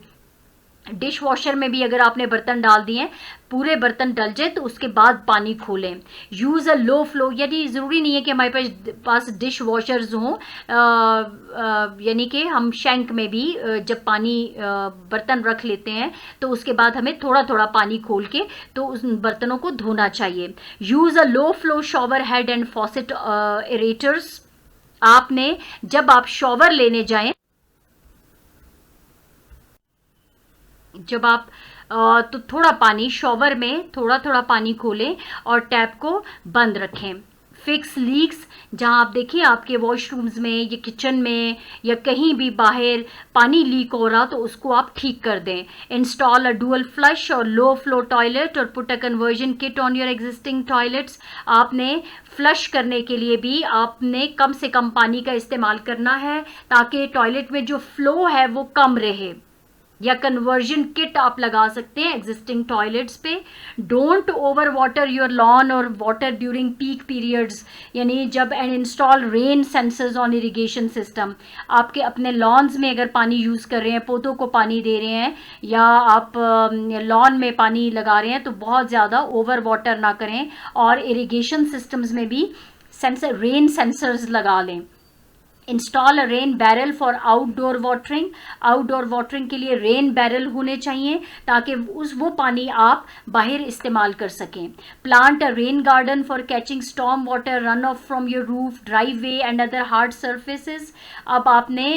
Dish washer में भी अगर आपने बर्तन डाल दिए, पूरे बर्तन डल जाए तो उसके बाद पानी खोलें. यूज़ अ लो फ्लो, यानी ज़रूरी नहीं है कि हमारे पास डिश वॉशर्स हों, यानी कि हम शैंक में भी जब पानी बर्तन रख लेते हैं तो उसके बाद हमें थोड़ा थोड़ा पानी खोल के तो उस बर्तनों को धोना चाहिए. Use a low flow shower head and faucet aerators. आपने जब आप शॉवर लेने जाएं, जब आप तो थोड़ा पानी शॉवर में थोड़ा थोड़ा पानी खोलें और टैप को बंद रखें. फिक्स लीक्स, जहां आप देखिए आपके वॉशरूम्स में या किचन में या कहीं भी बाहर पानी लीक हो रहा तो उसको आप ठीक कर दें. इंस्टॉल अ डुअल फ्लश और लो फ्लो टॉयलेट और put a conversion kit on your existing toilets. आपने फ्लश करने के लिए भी आपने कम से कम पानी का इस्तेमाल करना है ताकि टॉयलेट में जो फ्लो है वो कम रहे. या कन्वर्जन किट आप लगा सकते हैं एग्जिस्टिंग टॉयलेट्स पे। Don't over water your lawn और वाटर ड्यूरिंग पीक पीरियड्स, यानी जब and install rain sensors on irrigation system. आपके अपने लॉन्स में अगर पानी यूज़ कर रहे हैं, पौधों को पानी दे रहे हैं, या आप लॉन में पानी लगा रहे हैं, तो बहुत ज़्यादा ओवर वाटर ना करें। और इरिगेशन सिस्टम्स में भी सेंसर, रेन सेंसर्स लगा लें। Install a rain barrel for outdoor watering. Outdoor watering के लिए रेन बैरल होने चाहिए ताकि वो पानी आप बाहर इस्तेमाल कर सकें। Plant a rain garden for catching storm water run of from your roof, drive way and other hard surfaces. अब आपने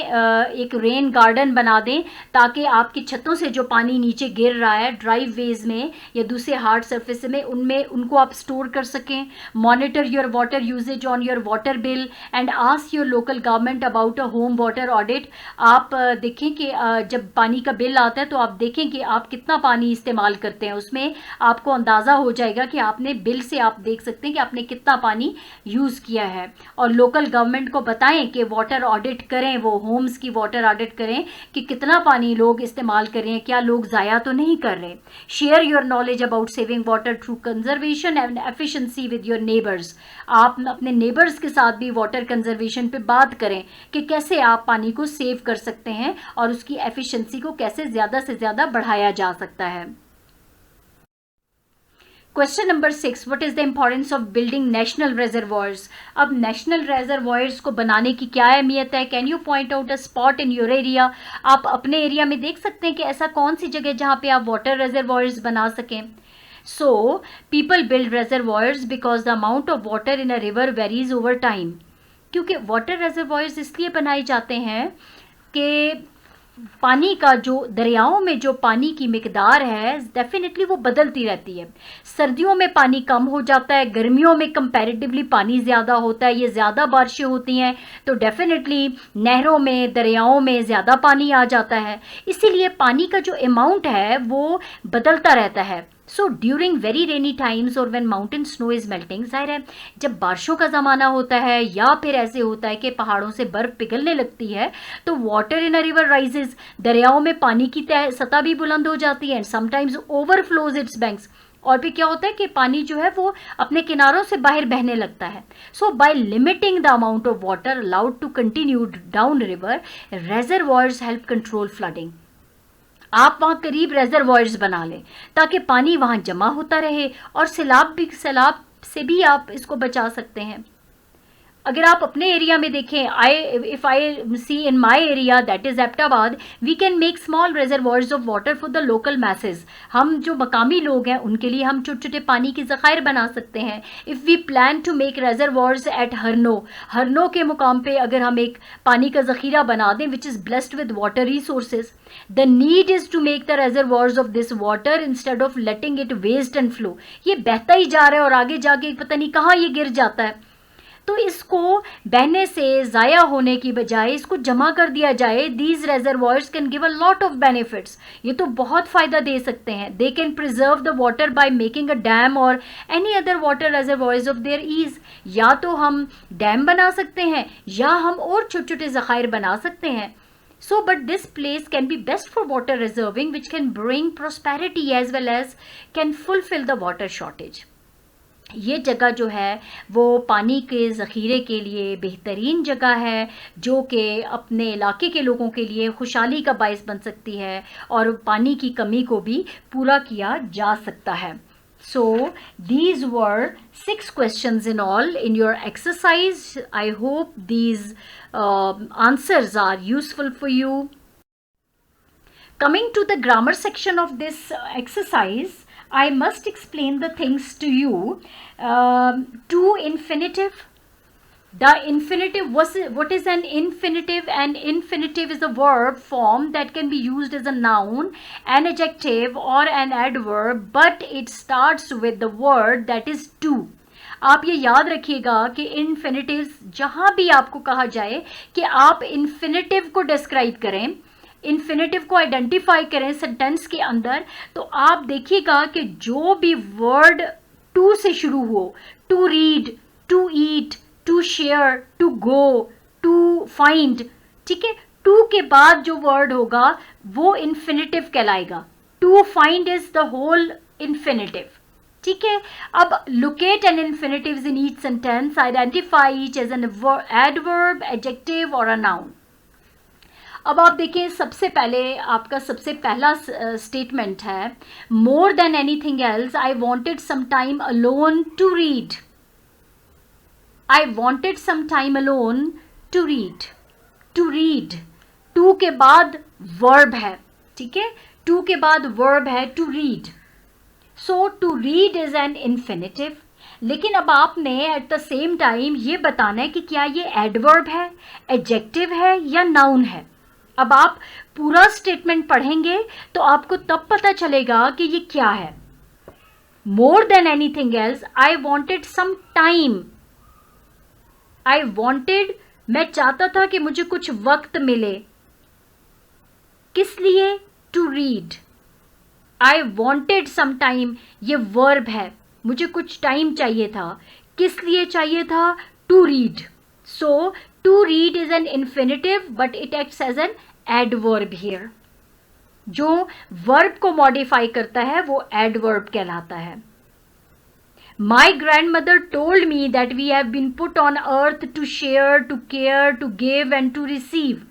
एक रेन गार्डन बना दें ताकि आपकी छतों से जो पानी नीचे गिर रहा है ड्राइव वेज में या दूसरे हार्ड सर्फेस में, उनमें उनको आप स्टोर कर सकें। Monitor your water usage on your water bill and ask your local government about a home water audit. आप देखें कि जब पानी का बिल आता है तो आप देखें कि आप कितना पानी इस्तेमाल करते हैं, उसमें आपको अंदाज़ा हो जाएगा कि आपने बिल से आप देख सकते हैं कि आपने कितना पानी यूज़ किया है। और लोकल गवर्नमेंट को बताएं कि वाटर ऑडिट करें, वो होम्स की वाटर ऑडिट करें कि कितना पानी लोग इस्तेमाल कर रहे हैं, क्या लोग ज़ाया तो नहीं कर रहे। Share your knowledge about saving water through conservation and efficiency with your neighbours. आप अपने नेबर्स के साथ भी वाटर कंजर्वेशन पे बात करें कि कैसे आप पानी को सेव कर सकते हैं और उसकी एफिशिएंसी को कैसे ज़्यादा से ज़्यादा बढ़ाया जा सकता है। Question number 6, what is the importance of building national reservoirs. अब नेशनल रेजर्वॉयर्स को बनाने की क्या अहमियत है? Can you point out a spot in your area. आप अपने एरिया में देख सकते हैं कि ऐसा कौन सी जगह जहाँ पे आप वाटर रेजर्वॉयर्स बना सकें। So people build reservoirs because the amount of water in a river varies over time. क्योंकि वाटर रेजर्वॉयर्स इसलिए बनाए जाते हैं कि पानी का जो दरियाओं में जो पानी की मिकदार है डेफिनेटली वो बदलती रहती है। सर्दियों में पानी कम हो जाता है, गर्मियों में कंपैरेटिवली पानी ज़्यादा होता है, ये ज़्यादा बारिशें होती हैं तो डेफिनेटली नहरों में, दरियाओं में ज़्यादा पानी आ जाता है। इसीलिए पानी का जो अमाउंट है वो बदलता रहता है। सो ड्यूरिंग वेरी रेनी टाइम्स और when mountain snow is melting, जाहिर है जब बारिशों का ज़माना होता है या फिर ऐसे होता है कि पहाड़ों से बर्फ़ पिघलने लगती है तो water in a river rises, दरियाओं में पानी की सतह भी बुलंद हो जाती है and sometimes overflows its banks. और भी क्या होता है कि पानी जो है वो अपने किनारों से बाहर बहने लगता है। So by limiting the amount of water allowed to continue down river, reservoirs help control flooding. आप वहाँ करीब रेजर्वॉयर्स बना लें ताकि पानी वहाँ जमा होता रहे और सैलाब से भी आप इसको बचा सकते हैं। अगर आप अपने एरिया में देखें, if I see in my area that is Abbottabad, we can make small reservoirs of water for the local message. हम जो मकामी लोग हैं उनके लिए हम छोटे छोटे पानी के ज़खायर बना सकते हैं। If we plan to make reservoirs at Harno के मुकाम पे अगर हम एक पानी का ज़ख़ीरा बना दें which is blessed with water resources, the need is to make the reservoirs of this water instead of letting it waste and flow. ये बहता ही जा रहा है और आगे जाके पता नहीं कहाँ ये गिर जाता है, तो इसको बहने से, ज़ाया होने की बजाय इसको जमा कर दिया जाए। These reservoirs can give a lot of benefits. ये तो बहुत फ़ायदा दे सकते हैं। They can preserve the water by making a dam or any other water reservoirs of their ease. या तो हम डैम बना सकते हैं या हम और छोटे छोटे ज़खायर बना सकते हैं। So, but this place can be best for water reserving, which can bring prosperity as well as can fulfill the water shortage. ये जगह जो है वो पानी के ज़ख़ीरे के लिए बेहतरीन जगह है जो कि अपने इलाके के लोगों के लिए खुशहाली का बायस बन सकती है और पानी की कमी को भी पूरा किया जा सकता है। So these were 6 questions in all in your exercise. I hope these answers are useful for you. Coming to the grammar section of this exercise, I must explain the things to you. To infinitive. The infinitive, what is an infinitive? An infinitive is a verb form that can be used as a noun, an adjective or an adverb, but it starts with the word that is to. आप ये याद रखिएगा कि इन्फिनिटिव्स जहाँ भी आपको कहा जाए कि आप इन्फिनिटिव को डिस्क्राइब करें, इन्फिनिटिव को आइडेंटिफाई करें सेंटेंस के अंदर, तो आप देखिएगा कि जो भी वर्ड टू से शुरू हो, to read, to eat, to share, to go, to find, ठीक है, टू के बाद जो वर्ड होगा वो इन्फिनेटिव कहलाएगा. To find is the whole infinitive. ठीक है. अब locate an infinitives in each sentence, identify each as an adverb, adjective or a noun. अब आप देखिए, सबसे पहले आपका सबसे पहला स्टेटमेंट है, more than anything else I wanted some time alone to read. I wanted some time alone to read. To read, to के बाद वर्ब है. ठीक है, टू के बाद वर्ब है to read. So to read is an infinitive. लेकिन अब आपने एट द सेम टाइम ये बताना है कि क्या ये एडवर्ब है, एडजेक्टिव है या नाउन है. अब आप पूरा स्टेटमेंट पढ़ेंगे तो आपको तब पता चलेगा कि ये क्या है. More than anything else I wanted some time. I wanted, मैं चाहता था कि मुझे कुछ वक्त मिले. किस लिए? To read. I wanted some time, ये वर्ब है, मुझे कुछ टाइम चाहिए था. किस लिए चाहिए था? To read. So to read is an infinitive but it acts as an adverb here. जो वर्ब को मॉडिफाई करता है वो एडवर्ब कहलाता है. My grandmother told me that we have been put on earth to share, to care, to give and to receive.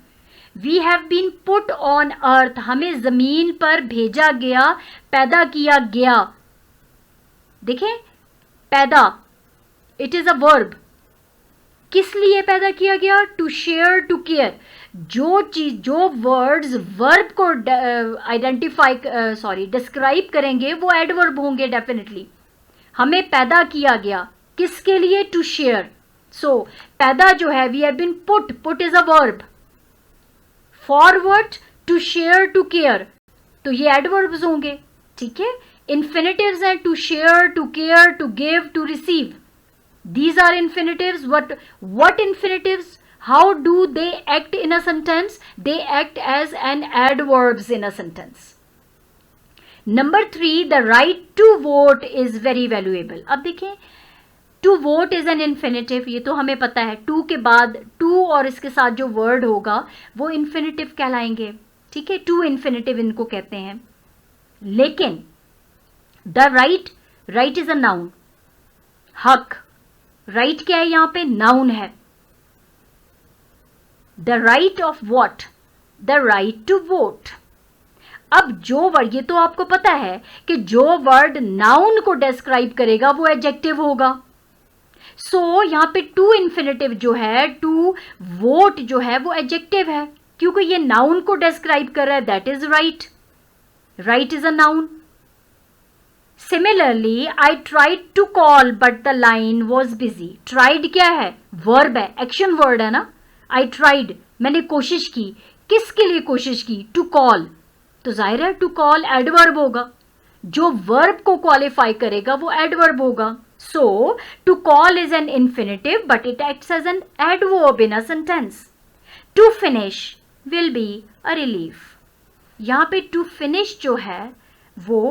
We have been put on earth, हमें जमीन पर भेजा गया, पैदा किया गया. देखें, पैदा, इट इज अ वर्ब. किस लिए पैदा किया गया? To share, to care. जो चीज, जो वर्ड्स वर्ब को डिस्क्राइब करेंगे वो एडवर्ब होंगे डेफिनेटली. हमें पैदा किया गया, किसके लिए? To share. सो पैदा जो है, we have been put, put is a verb. Forward, to share, to care, तो ये एडवर्ब्स होंगे. ठीक है. इन्फिनेटिव्स हैं to share, to care, to give, to receive. These are infinitives. What infinitives? How do they act in a sentence? They act as an adverbs in a sentence. Number 3, the right to vote is very valuable. अब देखें, to vote is an infinitive. ये तो हमें पता है. to के बाद to और इसके साथ जो word होगा वो infinitive कहलाएंगे. ठीक है, to infinitive इनको कहते हैं. लेकिन the right is a noun. हक, राइट क्या है यहां पे? नाउन है. The right of what? The right to vote. अब जो वर्ड, ये तो आपको पता है कि जो वर्ड नाउन को डिस्क्राइब करेगा वो एडजेक्टिव होगा. सो यहां पे टू इन्फिनेटिव जो है, टू वोट जो है वो एडजेक्टिव है, क्योंकि ये नाउन को डिस्क्राइब कर रहा है. That is right. Right is a noun. Similarly, I tried to call but the line was busy. Tried क्या है? Verb है, action word है ना. I tried, मैंने कोशिश की. किसके लिए कोशिश की? To call. तो जाहिर है to call adverb होगा. जो verb को qualify करेगा वो adverb होगा. So, to call is an infinitive but it acts as an adverb in a sentence. To finish will be a relief. यहाँ पे to finish जो है वो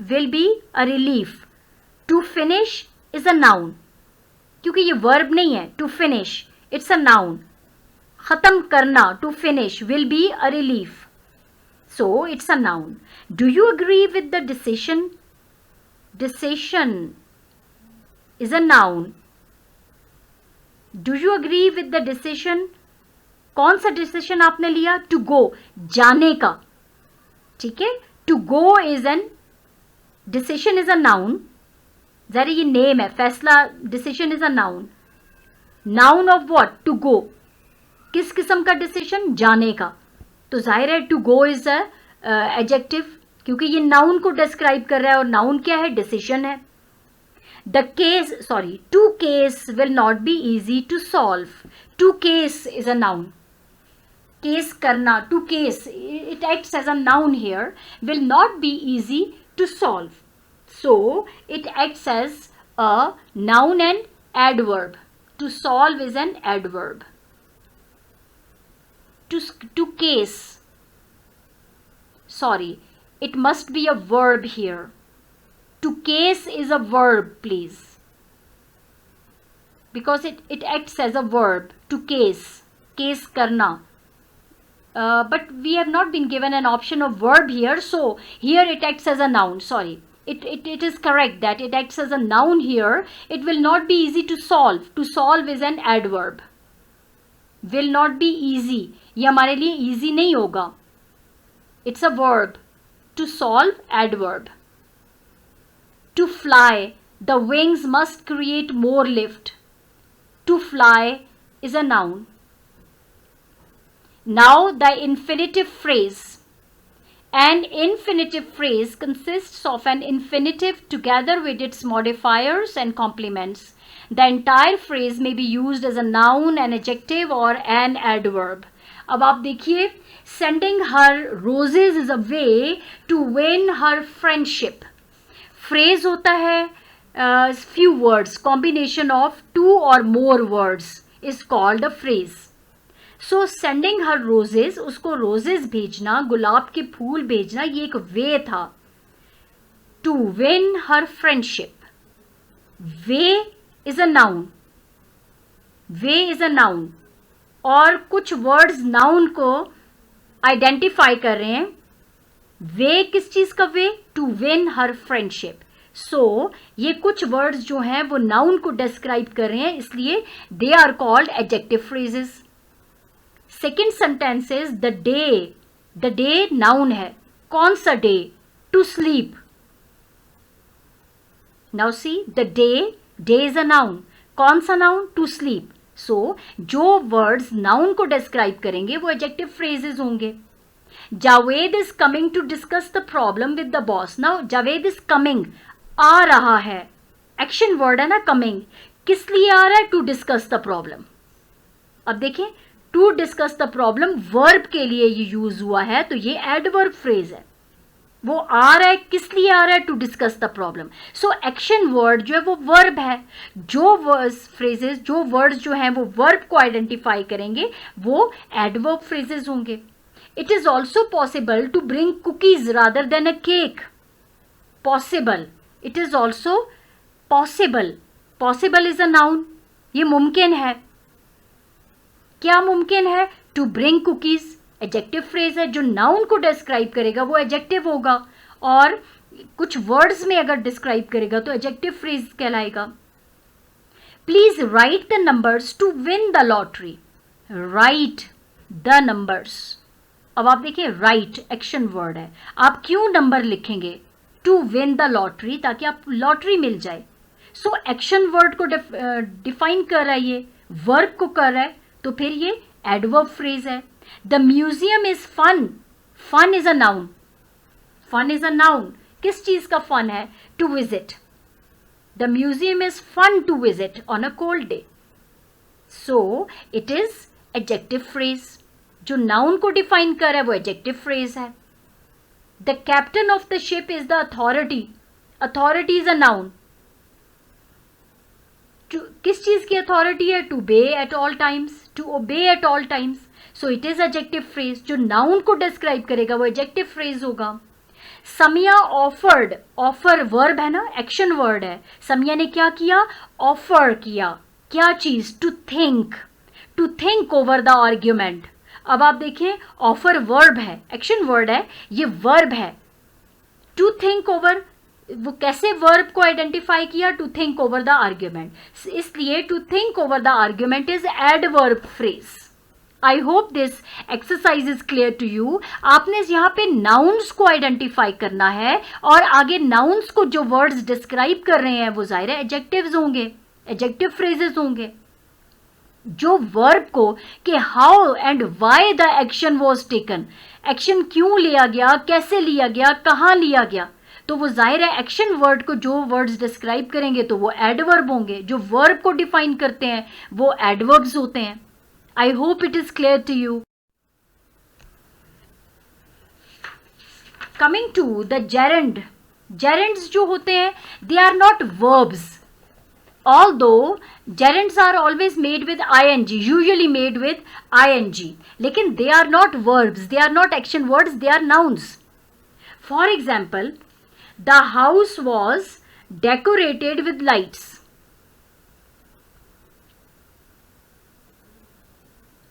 will be a relief. To finish is a noun. क्योंकि ये verb नहीं है. To finish, it's a noun. ख़त्म करना, to finish, will be a relief. So it's a noun. Do you agree with the decision? Decision is a noun. Do you agree with the decision? कौन सा decision आपने लिया? To go, जाने का. ठीक है. To go is an decision is a noun. जरा ये नेम है, फैसला, decision is a noun. Noun of what? To go. किस किस्म का decision? जाने का. तो जाहिर है to go is a adjective, क्योंकि ये noun को describe कर रहा है और noun क्या है? Decision है. The case, to case will not be easy to solve. To case is a noun. Case करना, to case, it acts as a noun here, will not be easy to solve. So it acts as a noun and adverb. To solve is an adverb. To case, it must be a verb here. To case is a verb, please. because it acts as a verb to case karna. But we have not been given an option of verb here, so here it acts as a noun. Sorry, it is correct that it acts as a noun here. It will not be easy to solve. To solve is an adverb. Will not be easy, ये हमारे लिए easy नहीं होगा. It's a verb. To solve, adverb. To fly, the wings must create more lift. To fly is a noun. Now the infinitive phrase. An infinitive phrase consists of an infinitive together with its modifiers and complements. The entire phrase may be used as a noun, an adjective or an adverb. अब आप देखिए, sending her roses is a way to win her friendship. Phrase होता है few words, combination of two or more words is called a phrase. So sending her roses, उसको roses भेजना, गुलाब के फूल भेजना, ये एक way था. To win her friendship. Way is a noun. Way is a noun. और कुछ वर्ड्स नाउन को आइडेंटिफाई कर रहे हैं. वे किस चीज का way? To win her friendship. So ये कुछ वर्ड्स जो हैं वो नाउन को डिस्क्राइब कर रहे हैं, इसलिए they are called adjective phrases. Second sentence is the day. The day noun है. कौन सा day? To sleep. Now see, the day is a noun. कौन सा नाउन? To sleep. सो जो वर्ड्स नाउन को डिस्क्राइब करेंगे वो एडजेक्टिव फ्रेजेस होंगे. Javed is coming to discuss the problem with the boss. Now Javed is coming, आ रहा है. एक्शन वर्ड है ना कमिंग. किस लिए आ रहा है? To discuss the problem. अब देखें, to discuss the problem verb के लिए ये यूज हुआ है, तो ये एडवर्ब फ्रेज है. वो आ रहा है, किस लिए आ रहा है? To discuss the problem. So action word जो है वो वर्ब है. जो वर्ड्स फ्रेजेस, जो वर्ड्स जो हैं वो वर्ब को आइडेंटिफाई करेंगे, वो एडवर्ब फ्रेजेस होंगे. It is also possible to bring cookies rather than a cake. Possible. It is also possible. Possible is a noun. ये मुमकिन है. क्या मुमकिन है? To bring cookies adjective phrase है. जो नाउन को डिस्क्राइब करेगा वो एडजेक्टिव होगा, और कुछ वर्ड्स में अगर डिस्क्राइब करेगा तो एडजेक्टिव फ्रेज कहलाएगा. Please write the numbers to win the lottery. Write the numbers. अब आप देखिए, राइट एक्शन वर्ड है. आप क्यों नंबर लिखेंगे? टू विन द लॉटरी, ताकि आप लॉटरी मिल जाए. सो एक्शन वर्ड को डिफाइन कर रहा है, ये वर्ब को कर रहा है, तो फिर ये एडवर्ब फ्रेज है. The museum is fun. Fun is a noun. Fun is a noun. किस चीज का फन है? To visit. The museum is fun to visit on a cold day. So it is adjective phrase. जो noun को define कर रहा है वो एडजेक्टिव फ्रेज है. The captain of the ship is the authority. Authority is a noun. किस चीज की अथॉरिटी है? To bay at all times. To obey at all times. So it is adjective phrase. जो नाउन को describe करेगा वो adjective phrase होगा. Samiya offered. Offer verb है ना, एक्शन वर्ड है. समिया ने क्या किया? ऑफर किया. क्या चीज? To think. To think over the argument. अब आप देखें, ऑफर वर्ब है, एक्शन वर्ड है, ये वर्ब है. टू थिंक ओवर, वो कैसे वर्ब को आइडेंटिफाई किया? To think over the argument. इसलिए to think over the argument is adverb phrase. I hope this exercise is clear to you. आपने यहाँ पे नाउन्स को आइडेंटिफाई करना है, और आगे नाउन्स को जो वर्ड्स डिस्क्राइब कर रहे हैं वो जाहिर है एडजेक्टिव्स होंगे, एडजेक्टिव फ्रेजेस होंगे. जो वर्ब को कि how and why the action was taken, action क्यों लिया गया, कैसे लिया गया, कहाँ लिया गया, तो वो जाहिर है एक्शन वर्ड को जो वर्ड्स डिस्क्राइब करेंगे तो वो एडवर्ब होंगे. जो वर्ब को डिफाइन करते हैं वो एडवर्ब्स होते हैं. I hope it is clear to you. Coming to the gerund. Gerunds जो होते हैं, they are not verbs. Although gerunds are always made with ing, usually made with ing. लेकिन they are not verbs, they are not action words, they are nouns. For example, the house was decorated with lights.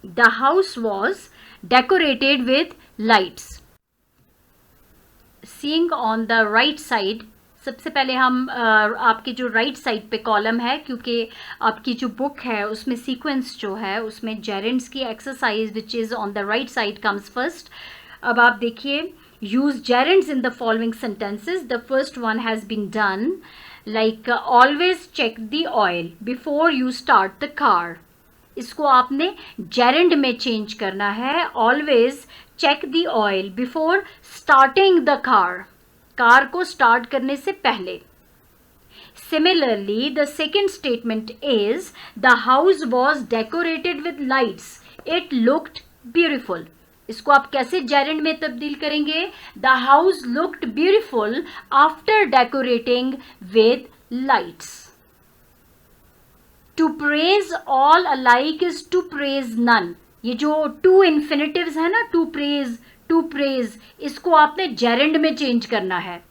The house was decorated with lights. Seeing on the right side, सबसे पहले हम आपके जो right side पे column है, क्योंकि आपकी जो बुक है उसमें सीक्वेंस जो है उसमें जेरेंड्स की exercise which is on the right side comes first. अब आप देखिए, use gerunds in the following sentences. The first one has been done, like always check the oil before you start the car. इसको आपने gerund में change करना है. Always check the oil before starting the car, car को start करने से पहले. Similarly the second statement is the house was decorated with lights, it looked beautiful. इसको आप कैसे जेरेंड में तब्दील करेंगे? The house looked beautiful after decorating with lights. To praise all alike is to praise none. ये जो to इन्फिनिटिव्स है ना, टू प्रेज, इसको आपने जेरेंड में चेंज करना है.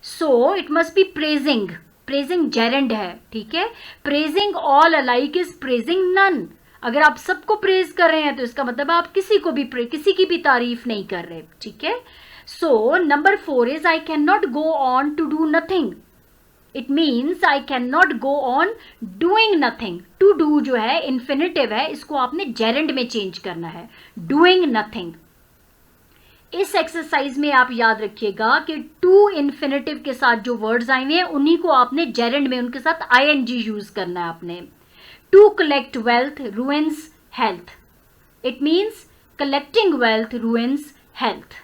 So it must be praising. Praising gerund है, ठीक है. Praising all alike is praising none. अगर आप सबको प्रेज कर रहे हैं तो इसका मतलब आप किसी की भी तारीफ नहीं कर रहे, ठीक है. So number 4 is I can not go on to do nothing. It means I can not go on doing nothing. To do जो है इन्फिनिटिव है, इसको आपने जेरेंड में चेंज करना है, डूइंग नथिंग. इस एक्सरसाइज में आप याद रखिएगा कि टू इन्फिनिटिव के साथ जो वर्ड्स आए हुए हैं उन्हीं को आपने जेरेंड में उनके साथ आईएनजी यूज करना है आपने. To collect wealth ruins health. It means collecting wealth ruins health.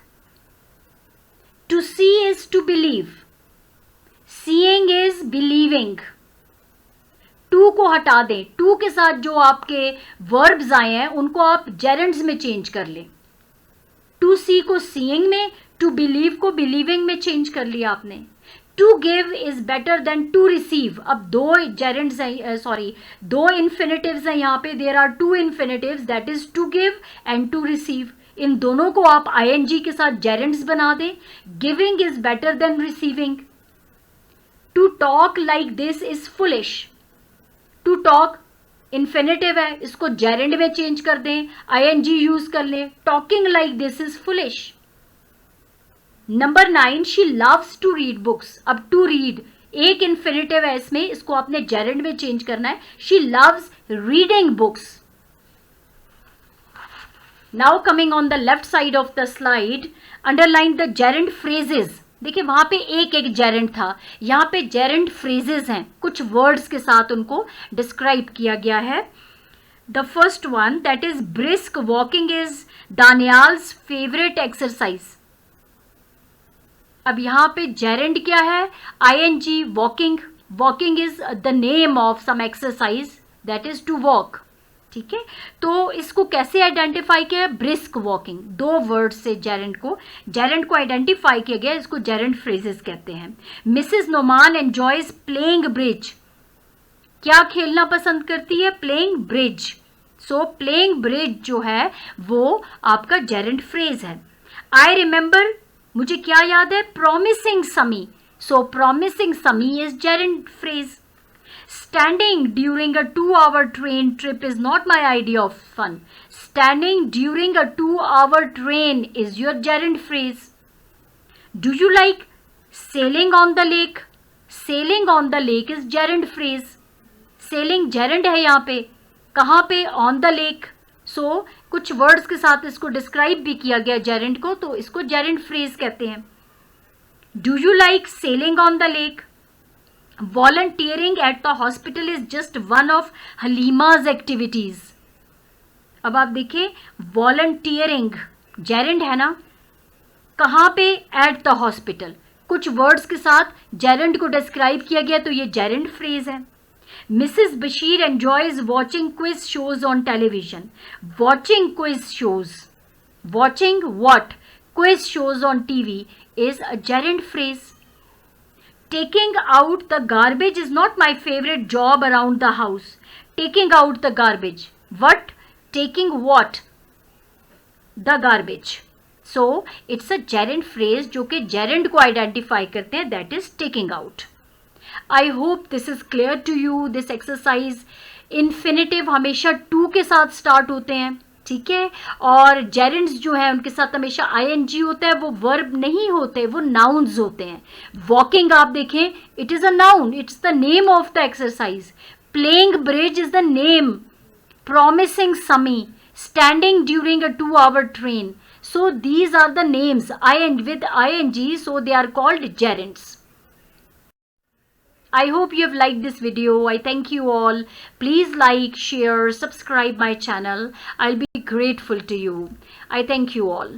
To see is to believe. Seeing is believing. To को हटा दें. टू के साथ जो आपके वर्ब्स आए हैं उनको आप जेरेंड्स में चेंज कर लें. टू सी को सीइंग में, टू बिलीव को बिलीविंग में चेंज कर लिया आपने. To give is better than to receive. अब दो जेरेंड्स हैं, दो इन्फिनिटिव्स हैं यहाँ पे. There are two infinitives, that is to give and to receive. इन दोनों को आप आईएनजी के साथ जेरेंड्स बना दें. Giving is better than receiving. To talk like this is foolish. To talk infinitive है, इसको जेरेंड में चेंज कर दें, आईएनजी यूज कर लें. Talking like this is foolish. Number 9, she loves to read books. अब टू रीड एक infinitive है इसमें, इसको आपने जेरेंड में चेंज करना है. She loves reading books. Now coming on the left side of the slide, underline the gerund phrases. देखिए वहां पे एक जेरेंड था, यहाँ पे जेरेंड फ्रेजेस हैं, कुछ वर्ड्स के साथ उनको डिस्क्राइब किया गया है. The first one that is brisk walking is Daniyal's favourite exercise. अब यहाँ पे जेरेंड क्या है? ING walking. Walking is the name of some exercise, that is to walk, ठीक है. तो इसको कैसे आइडेंटिफाई किया है? Brisk walking. दो वर्ड से जेरेंड को आइडेंटिफाई किया गया, इसको जेरेंड फ्रेजेस कहते हैं. Mrs Noman enjoys playing bridge. क्या खेलना पसंद करती है? Playing bridge. सो प्लेइंग ब्रिज जो है वो आपका जेरेंड फ्रेज है. आई रिमेंबर, मुझे क्या याद है? प्रॉमिसिंग समी. सो प्रॉमिसिंग समी is gerund phrase. Standing during a 2-hour train trip is not my idea of fun. Standing during a 2-hour train is your gerund phrase. Do you like sailing on the lake? Sailing on the lake is gerund phrase. Sailing gerund है यहाँ पे. कहाँ पे? On the lake. So कुछ words के साथ इसको describe भी किया गया gerund को, तो इसको gerund phrase कहते हैं. Do you like sailing on the lake? Volunteering at the hospital is just one of Halima's activities. अब आप देखिए, volunteering gerund है ना, कहाँ पे? At the hospital. कुछ वर्ड्स के साथ gerund को डिस्क्राइब किया गया, तो ये gerund phrase है. Mrs. Bashir enjoys watching quiz shows on television. Watching quiz shows. Watching what? Quiz shows on TV is a gerund phrase. Taking out the garbage is not my favorite job around the house. Taking out the garbage. What? Taking what? The garbage. So it's a gerund phrase जो कि gerund को identify करते हैं, that is taking out. I hope this is clear to you. This exercise, infinitive हमेशा to के साथ start होते हैं. ठीक है। और जेरेंट्स जो है उनके साथ हमेशा आईएनजी होता है, वो वर्ब नहीं होते, वो नाउन्स होते हैं। वॉकिंग आप देखें, it is a noun, it's the name of the exercise. Playing bridge is the name. Promising समी, standing during a 2-hour train. So these are the names with ing, so they are called gerunds. I hope you have liked this video. I thank you all. Please like, share, subscribe my channel. I'll be grateful to you. I thank you all.